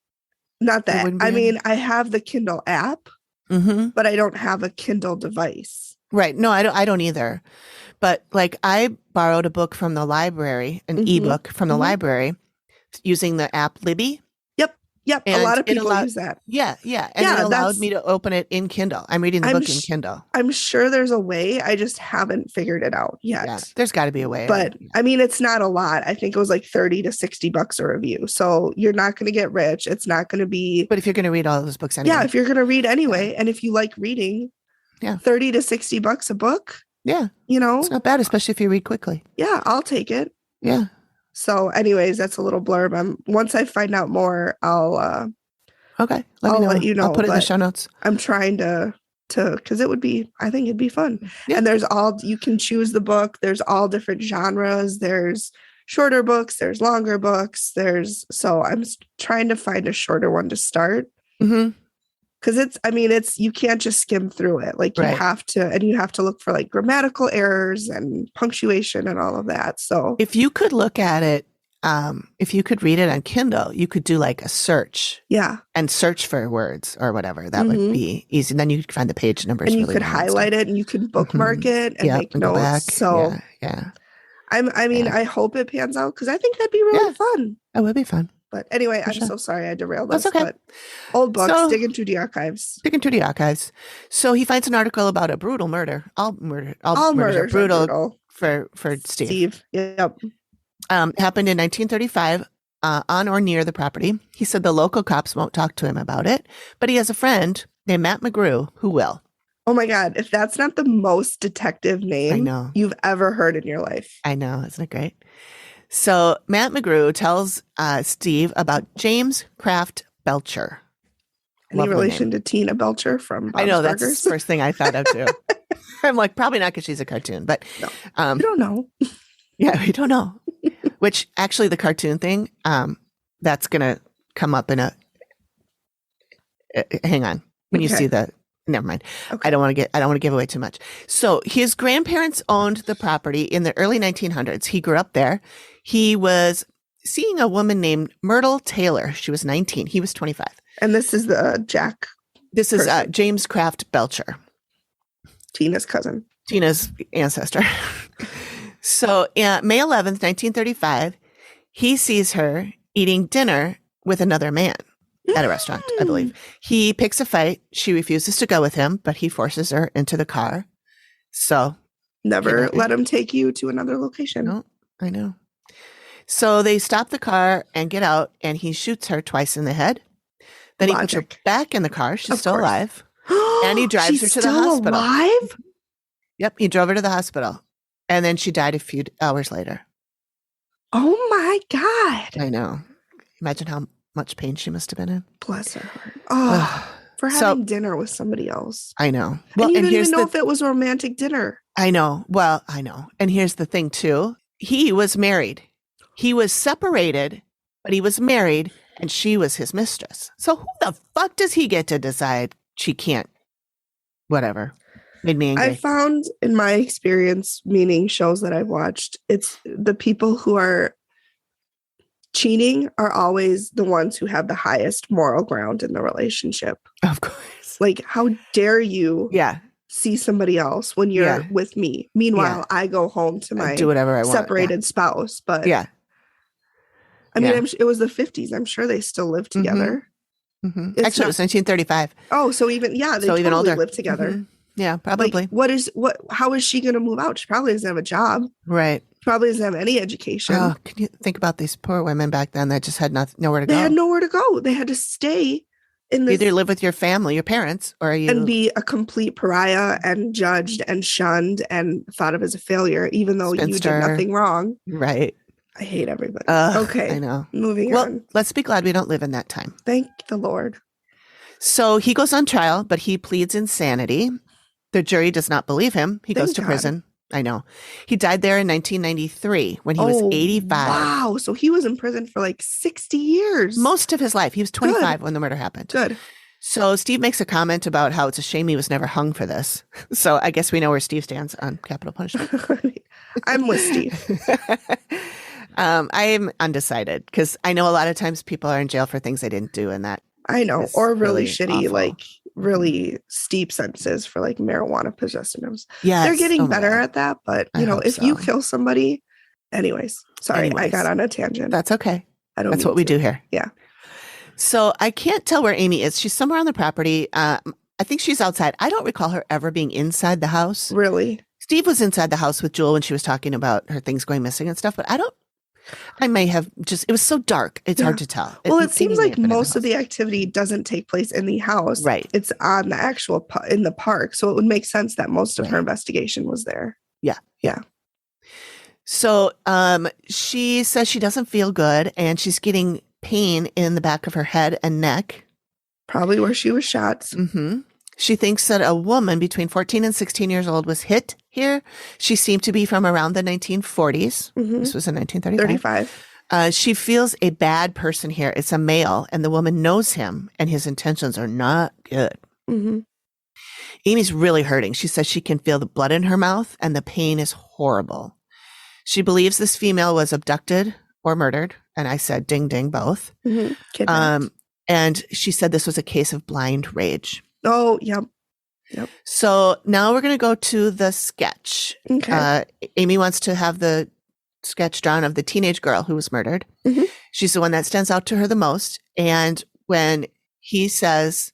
not that. I mean, I have the Kindle app, but I don't have a Kindle device. Right. No, I don't either. But like I borrowed a book from the library, an ebook from the library using the app Libby. Yep. And a lot of people use that. Yeah. And it allowed me to open it in Kindle. I'm reading the book in Kindle. I'm sure there's a way. I just haven't figured it out yet. Yeah, there's got to be a way. But I mean, it's not a lot. I think it was like $30 to $60 a review. So you're not going to get rich. It's not going to be. But if you're going to read all those books anyway. Yeah, if you're going to read anyway. And if you like reading, $30 to $60 a book. Yeah. It's not bad, especially if you read quickly. Yeah, I'll take it. Yeah. So anyways, that's a little blurb. Once I find out more, I'll okay. let you know. I'll put it in the show notes. I'm trying to because I think it'd be fun. Yeah. And you can choose the book. There's all different genres. There's shorter books, there's longer books. So I'm trying to find a shorter one to start. Because you can't just skim through it. Like you have to look for like grammatical errors and punctuation and all of that. So if you could look at it, if you could read it on Kindle, you could do like a search. Yeah. And search for words or whatever. That would be easy. Then you could find the page numbers. And you could highlight it and you could bookmark it and make notes. Back. So yeah. I hope it pans out because I think that'd be really fun. That would be fun. But anyway, I'm so sorry I derailed this. That's okay. But old books, digging through the archives. So he finds an article about a brutal murder. All murders are brutal for Steve. Yep. Happened in 1935 on or near the property. He said the local cops won't talk to him about it, but he has a friend named Matt McGrew who will. Oh my God. If that's not the most detective name you've ever heard in your life. I know. Isn't it great? So Matt McGrew tells Steve about James Kraft Belcher. Any relation to Tina Belcher from Bob's I know, Burgers? that's the first thing I thought of too. I'm like, probably not because she's a cartoon, but no, we don't know. Yeah, we don't know. Which actually the cartoon thing, that's going to come up in a, hang on. When you see never mind. Okay. I don't want to give away too much. So his grandparents owned the property in the early 1900s. He grew up there. He was seeing a woman named Myrtle Taylor. She was 19. He was 25. And this is the Jack. This is James Kraft Belcher. Tina's cousin. Tina's ancestor. So May 11th, 1935, he sees her eating dinner with another man at a restaurant, I believe. He picks a fight. She refuses to go with him, but he forces her into the car. So never let him take you to another location. No, I know. So they stop the car and get out, and he shoots her twice in the head. Then he puts her back in the car. She's still alive. And he drives her to the hospital. Alive? Yep, he drove her to the hospital. And then she died a few hours later. Oh my God. I know. Imagine how much pain she must have been in. Bless her heart. Oh, for having dinner with somebody else. I know. Well, and you didn't even know if it was a romantic dinner. I know. Well, I know. And here's the thing too. He was married. He was separated, but he was married and she was his mistress. So who the fuck does he get to decide she can't? Whatever. Made me angry. I found in my experience, meaning shows that I've watched, it's the people who are cheating are always the ones who have the highest moral ground in the relationship. Of course. Like, how dare you see somebody else when you're with me? Meanwhile, I go home to my do whatever I want. Separated spouse. But I mean, it was the 50s. I'm sure they still live together. Mm-hmm. It's Actually, it was 1935. Oh, so even, they So totally even older. live together. Mhm. Yeah, probably. How is she going to move out? She probably doesn't have a job. Right. Probably doesn't have any education. Oh, can you think about these poor women back then that just had nowhere to go? They had nowhere to go. They had to stay in this. Either live with your family, your parents, or and be a complete pariah and judged and shunned and thought of as a failure, even though you did nothing wrong. Right. I hate everybody. Okay. I know. Moving on. Let's be glad we don't live in that time. Thank the Lord. So he goes on trial, but he pleads insanity. The jury does not believe him. He goes to prison. I know. He died there in 1993 when he was 85. Wow. So he was in prison for like 60 years. Most of his life. He was 25 when the murder happened. Good. So Steve makes a comment about how it's a shame he was never hung for this. So I guess we know where Steve stands on capital punishment. I'm with Steve. I'm undecided because I know a lot of times people are in jail for things they didn't do, and that I know, or really shitty, awful. like really steep sentences for like marijuana possessions. Yeah, they're getting better at that, but if you kill somebody, anyways. Sorry, I got on a tangent. That's okay. That's what we do here. Yeah. So I can't tell where Amy is. She's somewhere on the property. I think she's outside. I don't recall her ever being inside the house. Really? Steve was inside the house with Jewel when she was talking about her things going missing and stuff, but I may have it was so dark. It's hard to tell. It seems like most of the activity doesn't take place in the house. Right. It's on the actual, in the park. So it would make sense that most of her investigation was there. Yeah. Yeah. So she says she doesn't feel good and she's getting pain in the back of her head and neck. Probably where she was shot. Mm-hmm. She thinks that a woman between 14 and 16 years old was hit here. She seemed to be from around the 1940s. Mm-hmm. This was in 1935. She feels a bad person here. It's a male, and the woman knows him, and his intentions are not good. Mm-hmm. Amy's really hurting. She says she can feel the blood in her mouth, and the pain is horrible. She believes this female was abducted or murdered, and I said, ding, ding, both. Mm-hmm. And she said this was a case of blind rage. Oh, yep. So now we're going to go to the sketch. Okay. Amy wants to have the sketch drawn of the teenage girl who was murdered. Mm-hmm. She's the one that stands out to her the most. And when he says,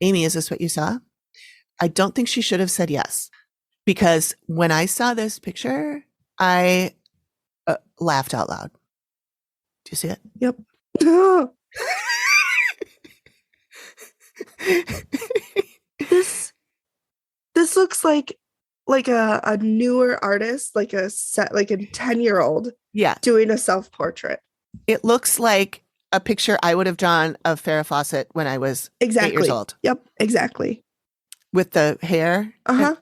Amy, is this what you saw? I don't think she should have said yes. Because when I saw this picture, I laughed out loud. Do you see it? Yep. This looks like a newer artist, like a 10-year-old doing a self-portrait. It looks like a picture I would have drawn of Farrah Fawcett when I was 8 years old. Yep, exactly. With the hair. And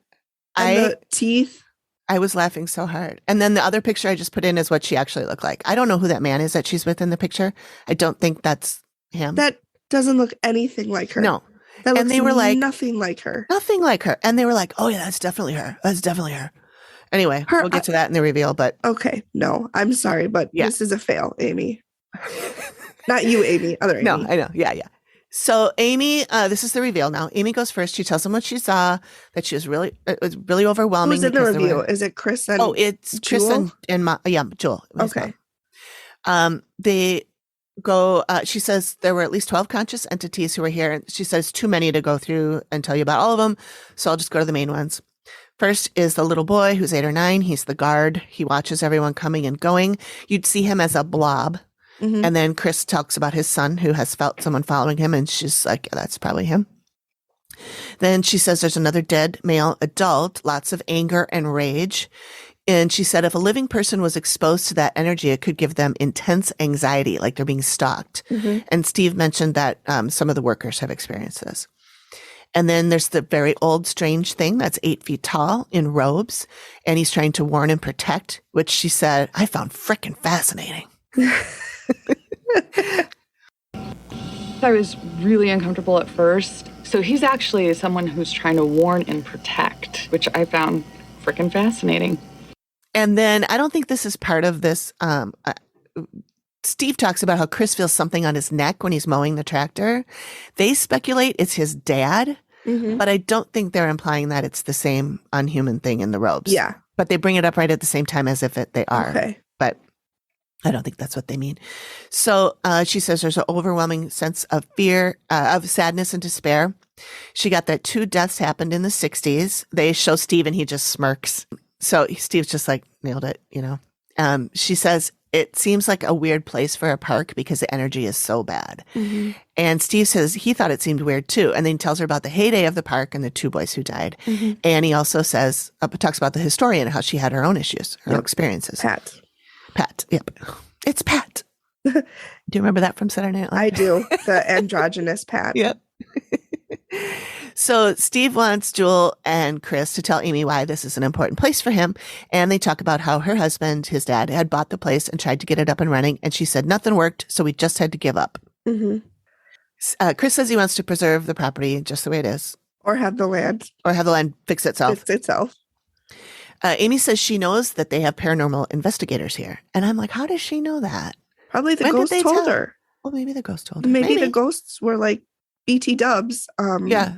the teeth. I was laughing so hard. And then the other picture I just put in is what she actually looked like. I don't know who that man is that she's with in the picture. I don't think that's him. That doesn't look anything like her. No. That and they were like nothing like her. Nothing like her. And they were like, oh yeah, that's definitely her. That's definitely her. Anyway, we'll get to that in the reveal, but okay. No, I'm sorry, but this is a fail, Amy. Not you, Amy. Other Amy. No, I know. Yeah. So Amy, this is the reveal now. Amy goes first. She tells them what she saw, that she was it was really overwhelming. Who's in the review? Is it Chris and it's Jewel? Chris and Jewel. Okay. They go, she says there were at least 12 conscious entities who were here. And she says too many to go through and tell you about all of them. So I'll just go to the main ones. First is the little boy who's 8 or 9. He's the guard. He watches everyone coming and going. You'd see him as a blob. Mm-hmm. And then Chris talks about his son who has felt someone following him. And she's like, yeah, that's probably him. Then she says there's another dead male adult, lots of anger and rage. And she said if a living person was exposed to that energy, it could give them intense anxiety, like they're being stalked. Mm-hmm. And Steve mentioned that some of the workers have experienced this. And then there's the very old, strange thing that's 8 feet tall in robes. And he's trying to warn and protect, which she said, I found frickin' fascinating. I was really uncomfortable at first. So he's actually someone who's trying to warn and protect, which I found frickin' fascinating. And then I don't think this is part of this. Steve talks about how Chris feels something on his neck when he's mowing the tractor. They speculate it's his dad, but I don't think they're implying that it's the same unhuman thing in the robes. Yeah. But they bring it up right at the same time as if they are. Okay. But I don't think that's what they mean. So she says there's an overwhelming sense of fear, of sadness and despair. She got that 2 deaths happened in the 60s. They show Steve and he just smirks. So Steve's just like, nailed it, you know. She says it seems like a weird place for a park because the energy is so bad. Mm-hmm. And Steve says he thought it seemed weird too. And then he tells her about the heyday of the park and the 2 boys who died. Mm-hmm. And he also says, talks about the historian, how she had her own issues, her own experiences. Pat. Yep. It's Pat. Do you remember that from Saturday Night Live? I do. The androgynous Pat. Yep. So Steve wants Jewel and Chris to tell Amy why this is an important place for him. And they talk about how her husband, his dad, had bought the place and tried to get it up and running. And she said nothing worked. So we just had to give up. Mm-hmm. Chris says he wants to preserve the property just the way it is. Or have the land. Fix itself. Amy says she knows that they have paranormal investigators here. And I'm like, how does she know that? Probably the ghost told her. Well, maybe the ghost told her. Maybe the ghosts were like BT dubs. Yeah.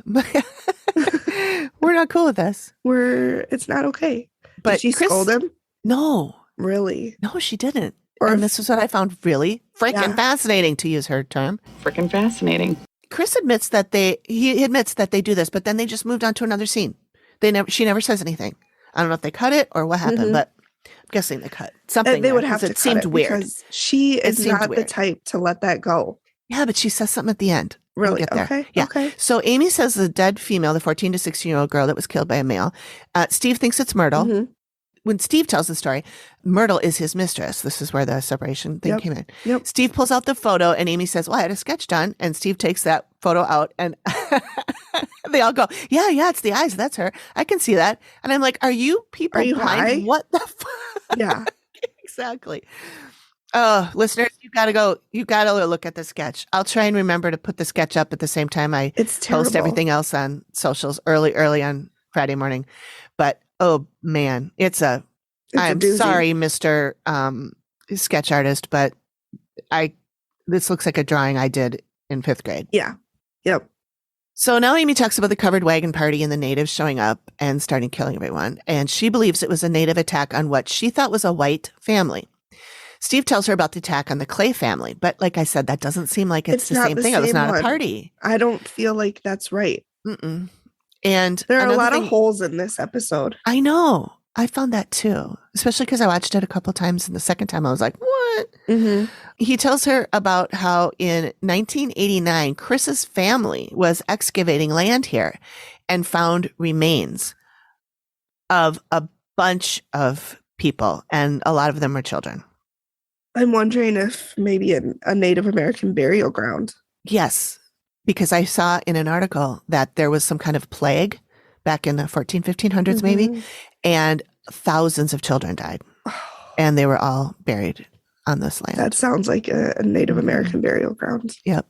We're not cool with this. It's not okay. But did she scold him? No. Really? No, she didn't. And this is what I found really freaking fascinating, to use her term. Freaking fascinating. Chris admits that he admits that they do this, but then they just moved on to another scene. She never says anything. I don't know if they cut it or what happened, but I'm guessing they cut something. They would have to. It seemed weird because she is not the type to let that go. Yeah, but she says something at the end. Really? We'll get there. Okay. Yeah. Okay. So Amy says the dead female, the 14 to 16-year-old girl that was killed by a male. Steve thinks it's Myrtle. Mm-hmm. When Steve tells the story, Myrtle is his mistress. This is where the separation thing came in. Yep. Steve pulls out the photo and Amy says, well, I had a sketch done. And Steve takes that photo out and they all go, yeah, it's the eyes. That's her. I can see that. And I'm like, are you people blind? High? What the fuck? Yeah. Exactly. Oh, listeners, you got to look at the sketch. I'll try and remember to put the sketch up at the same time I post everything else on socials early on Friday morning. But oh man, I'm sorry, Mr. Sketch artist, but this looks like a drawing I did in 5th grade. Yeah. Yep. So now Amy talks about the covered wagon party and the natives showing up and starting killing everyone. And she believes it was a native attack on what she thought was a white family. Steve tells her about the attack on the Clay family. But like I said, that doesn't seem like it's the same thing. It was not a party. I don't feel like that's right. Mm-mm. And there are a lot of holes in this episode. I know. I found that too, especially because I watched it a couple times. And the second time I was like, what? Mm-hmm. He tells her about how in 1989, Chris's family was excavating land here and found remains of a bunch of people. And a lot of them were children. I'm wondering if maybe a Native American burial ground. Yes, because I saw in an article that there was some kind of plague back in the 1500s maybe, and thousands of children died. And they were all buried on this land. That sounds like a Native American burial ground. Yep.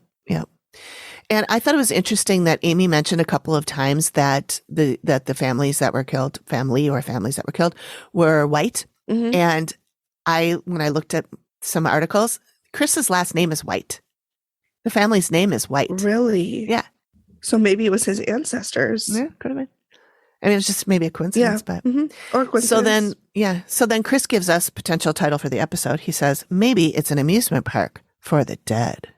And I thought it was interesting that Amy mentioned a couple of times that the families that were killed, were white. Mm-hmm. And when I looked at some articles, Chris's last name is White. The family's name is White. Really? Yeah. So maybe it was his ancestors. Yeah, could have been. I mean, it was just maybe a coincidence, but or coincidence. So then Chris gives us potential title for the episode. He says, maybe it's an amusement park for the dead.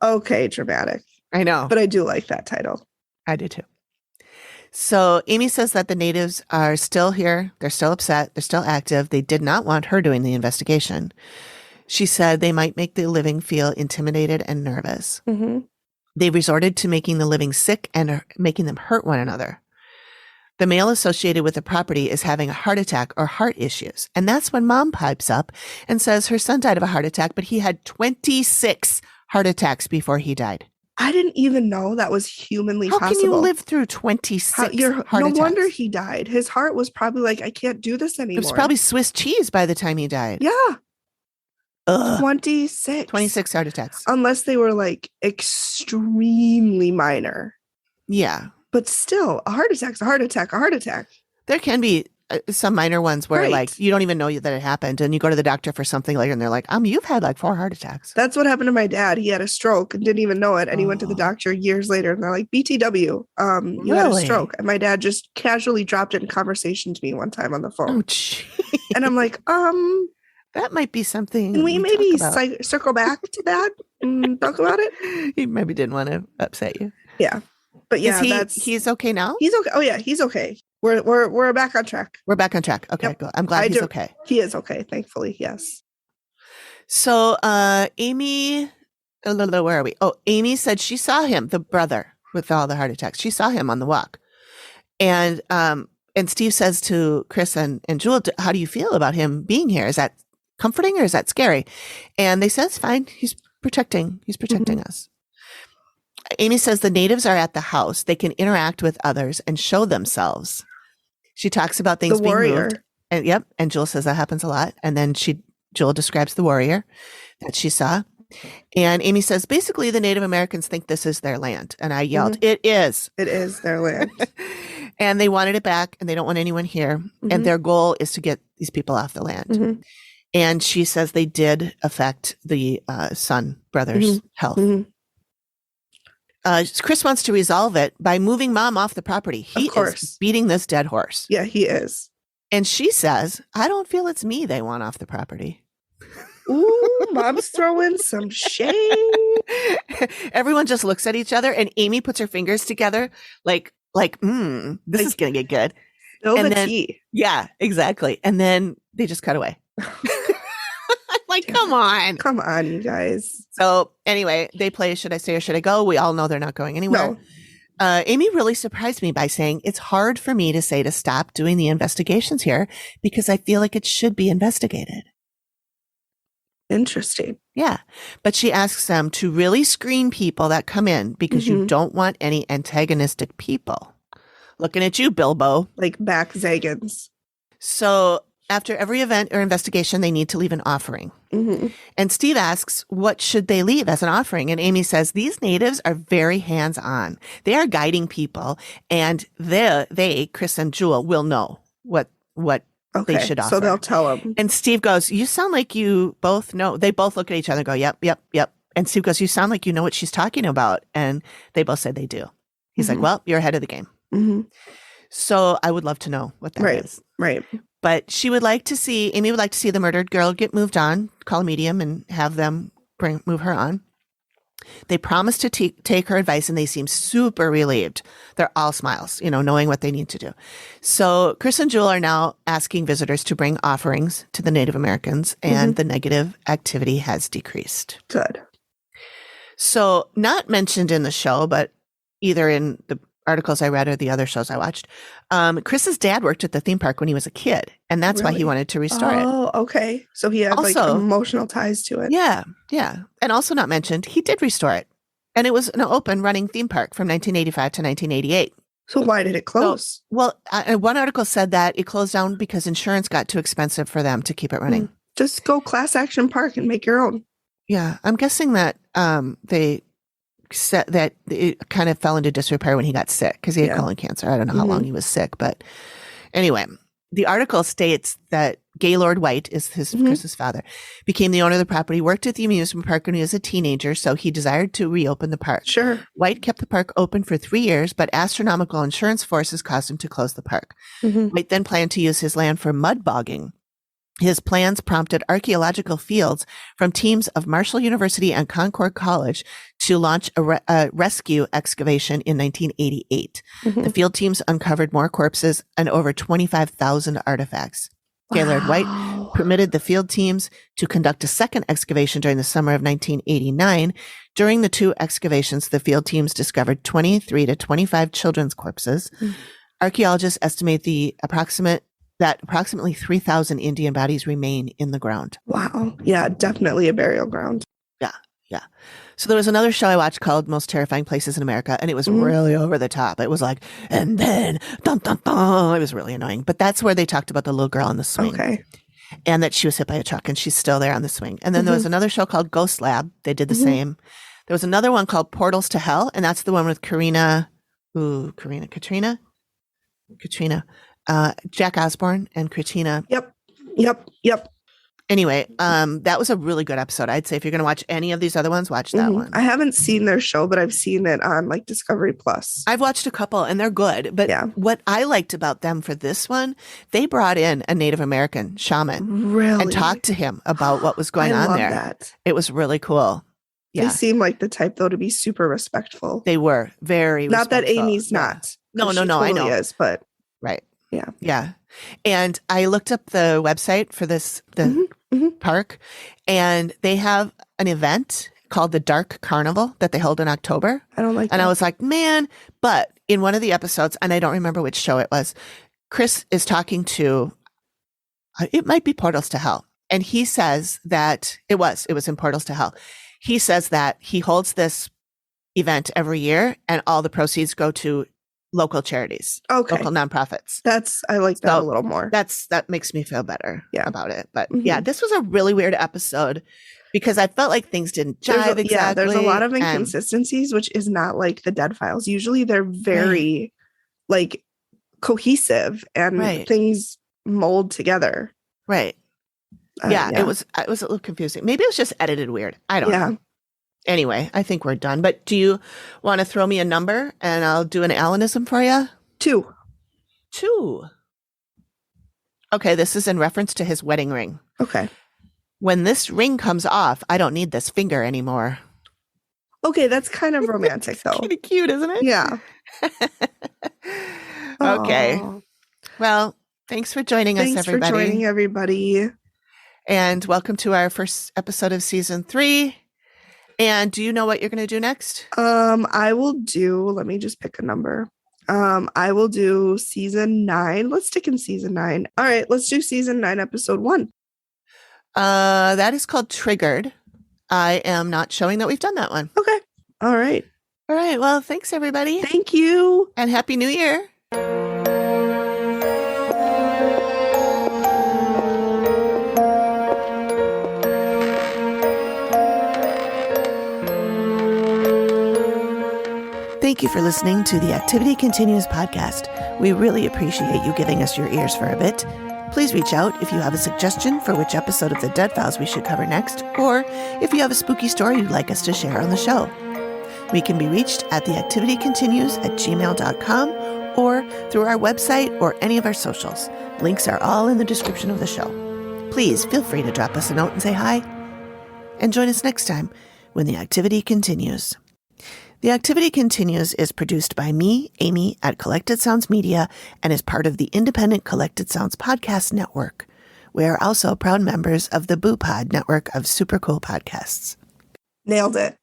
Okay, dramatic. I know. But I do like that title. I do too. So Amy says that the natives are still here. They're still upset. They're still active. They did not want her doing the investigation. She said they might make the living feel intimidated and nervous. Mm-hmm. They resorted to making the living sick and making them hurt one another. The male associated with the property is having a heart attack or heart issues. And that's when Mom pipes up and says her son died of a heart attack, but he had 26 heart attacks before he died. I didn't even know that was humanly possible. How can you live through 26 heart attacks? No wonder he died. His heart was probably like, I can't do this anymore. It was probably Swiss cheese by the time he died. Yeah. Ugh. 26 heart attacks. Unless they were like extremely minor. Yeah. But still, a heart attack's a heart attack, a heart attack. There can be some minor ones where like you don't even know that it happened and you go to the doctor for something later and they're like, you've had like 4 heart attacks. That's what happened to my dad. He had a stroke and didn't even know it. And he went to the doctor years later and they're like, BTW, you had a stroke. And my dad just casually dropped it in conversation to me one time on the phone. Oh, and I'm like, That might be something. Can we maybe talk about. circle back to that and talk about it? He maybe didn't want to upset you. Yeah. But yeah, he's okay now? He's okay. Oh yeah, he's okay. We're back on track. We're back on track. Okay, Yep. cool. I'm glad he's okay. He is okay, thankfully. Yes. So Amy, where are we? Oh, Amy said she saw him, the brother with all the heart attacks. She saw him on the walk. And Steve says to Chris and Jewel, how do you feel about him being here? Is that comforting or is that scary? And they said it's fine. He's protecting us. Amy says the natives are at the house. They can interact with others and show themselves. She talks about things being moved. And Jewel says that happens a lot. And then Jewel describes the warrior that she saw. And Amy says, basically, the Native Americans think this is their land. And I yelled, It is. It is their land. And they wanted it back and they don't want anyone here. And their goal is to get these people off the land. And she says they did affect the son brother's health. Chris wants to resolve it by moving mom off the property. He is beating this dead horse. Yeah, he is. And she says, I don't feel it's me they want off the property. Ooh, mom's throwing some shade. Everyone just looks at each other and Amy puts her fingers together like, this is going to get good. And then, tea. Yeah, exactly. And then they just cut away. Like, come on. Come on, you guys. So anyway, they play Should I Stay or Should I Go? We all know they're not going anywhere. No. Amy really surprised me by saying, it's hard for me to say to stop doing the investigations here because I feel like it should be investigated. Interesting. Yeah. But she asks them to really screen people that come in because you don't want any antagonistic people. Looking at you, Bilbo. Like back Zagans. So after every event or investigation, they need to leave an offering. And Steve asks, what should they leave as an offering? And Amy says, these natives are very hands-on. They are guiding people, and they, Chris and Jewel, will know what they should offer. So they'll tell them. And Steve goes, you sound like you both know. They both look at each other and go, yep. And Steve goes, you sound like you know what she's talking about. And they both said they do. He's like, well, you're ahead of the game. So I would love to know what that is. Right. But Amy would like to see the murdered girl get moved on, call a medium and have them move her on. They promise to take her advice and they seem super relieved. They're all smiles, knowing what they need to do. So Chris and Jewel are now asking visitors to bring offerings to the Native Americans and the negative activity has decreased. Good. So not mentioned in the show, but either in the articles I read or the other shows I watched, Chris's dad worked at the theme park when he was a kid, and that's why he wanted to restore it. Oh, okay. So he had also, emotional ties to it. Yeah. And also not mentioned, he did restore it. And it was an open running theme park from 1985 to 1988. So why did it close? One article said that it closed down because insurance got too expensive for them to keep it running. Just go class action park and make your own. Yeah. I'm guessing that they said that it kind of fell into disrepair when he got sick because he had colon cancer. I don't know how long he was sick, but anyway, the article states that Gaylord White is Chris's father, became the owner of the property, worked at the amusement park when he was a teenager, so he desired to reopen the park. Sure. White kept the park open for 3 years, but astronomical insurance forces caused him to close the park. White then planned to use his land for mud bogging. His plans prompted archaeological fields from teams of Marshall University and Concord College to launch a rescue excavation in 1988. The field teams uncovered more corpses and over 25,000 artifacts. Gaylord White permitted the field teams to conduct a second excavation during the summer of 1989. During the 2 excavations, the field teams discovered 23 to 25 children's corpses. Archaeologists estimate that approximately 3,000 Indian bodies remain in the ground. Wow. Yeah, definitely a burial ground. Yeah. So there was another show I watched called Most Terrifying Places in America, and it was really over the top. It was like, and then, dun, dun, dun. It was really annoying. But that's where they talked about the little girl on the swing. Okay. And that she was hit by a truck, and she's still there on the swing. And then there was another show called Ghost Lab. They did the same. There was another one called Portals to Hell, and that's the one with Katrina. Jack Osborne and Katrina. Yep. Anyway, that was a really good episode. I'd say if you're going to watch any of these other ones, watch that one. I haven't seen their show, but I've seen it on like Discovery Plus. I've watched a couple and they're good. But what I liked about them for this one, they brought in a Native American shaman and talked to him about what was going on there. That. It was really cool. Yeah. They seem like the type, though, to be super respectful. They were very not respectful. that Amy's not. No, she I know. Is, but right. Yeah. Yeah. And I looked up the website for this, park, and they have an event called the Dark Carnival that they hold in October. I don't like And that. I was like, man, but in one of the episodes, and I don't remember which show it was, Chris is talking to, it might be Portals to Hell. And he says that it was in Portals to Hell. He says that he holds this event every year and all the proceeds go to local charities, local nonprofits. I like that a little more. That makes me feel better about it. But yeah, this was a really weird episode because I felt like things didn't jive exactly. Yeah, there's a lot of inconsistencies, which is not like the Dead Files. Usually they're very like cohesive and things mold together. Right. It was a little confusing. Maybe it was just edited weird. I don't know. Anyway, I think we're done. But do you want to throw me a number and I'll do an Alanism for you? 2. Okay, this is in reference to his wedding ring. Okay. When this ring comes off, I don't need this finger anymore. Okay, that's kind of romantic though. Kind of cute, isn't it? Yeah. Okay. Aww. Well, thanks for joining us, everybody. Thanks for joining, everybody. And welcome to our first episode of season 3. And do you know what you're going to do next? I will do, let me just pick a number. I will do season 9. Let's stick in season 9. All right, let's do season 9, episode 1. That is called Triggered. I am not showing that we've done that one. Okay. All right. Well, thanks, everybody. Thank you. And Happy New Year. Thank you for listening to the Activity Continues podcast. We really appreciate you giving us your ears for a bit. Please reach out if you have a suggestion for which episode of The Dead Files we should cover next, or if you have a spooky story you'd like us to share on the show. We can be reached at theactivitycontinues@gmail.com or through our website or any of our socials. Links are all in the description of the show. Please feel free to drop us a note and say hi. And join us next time when the activity continues. The Activity Continues is produced by me, Amy, at Collected Sounds Media and is part of the independent Collected Sounds podcast network. We are also proud members of the Boo Pod network of super cool podcasts. Nailed it.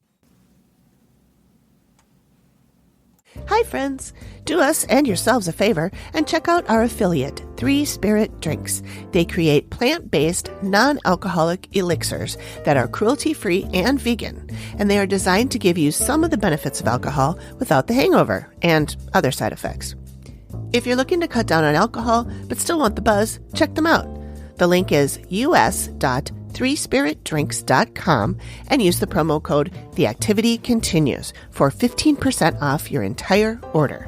Hi, friends. Do us and yourselves a favor and check out our affiliate, 3 Spirit Drinks. They create plant-based, non-alcoholic elixirs that are cruelty-free and vegan, and they are designed to give you some of the benefits of alcohol without the hangover and other side effects. If you're looking to cut down on alcohol but still want the buzz, check them out. The link is us.3spiritdrinks.com and use the promo code TheActivityContinues for 15% off your entire order.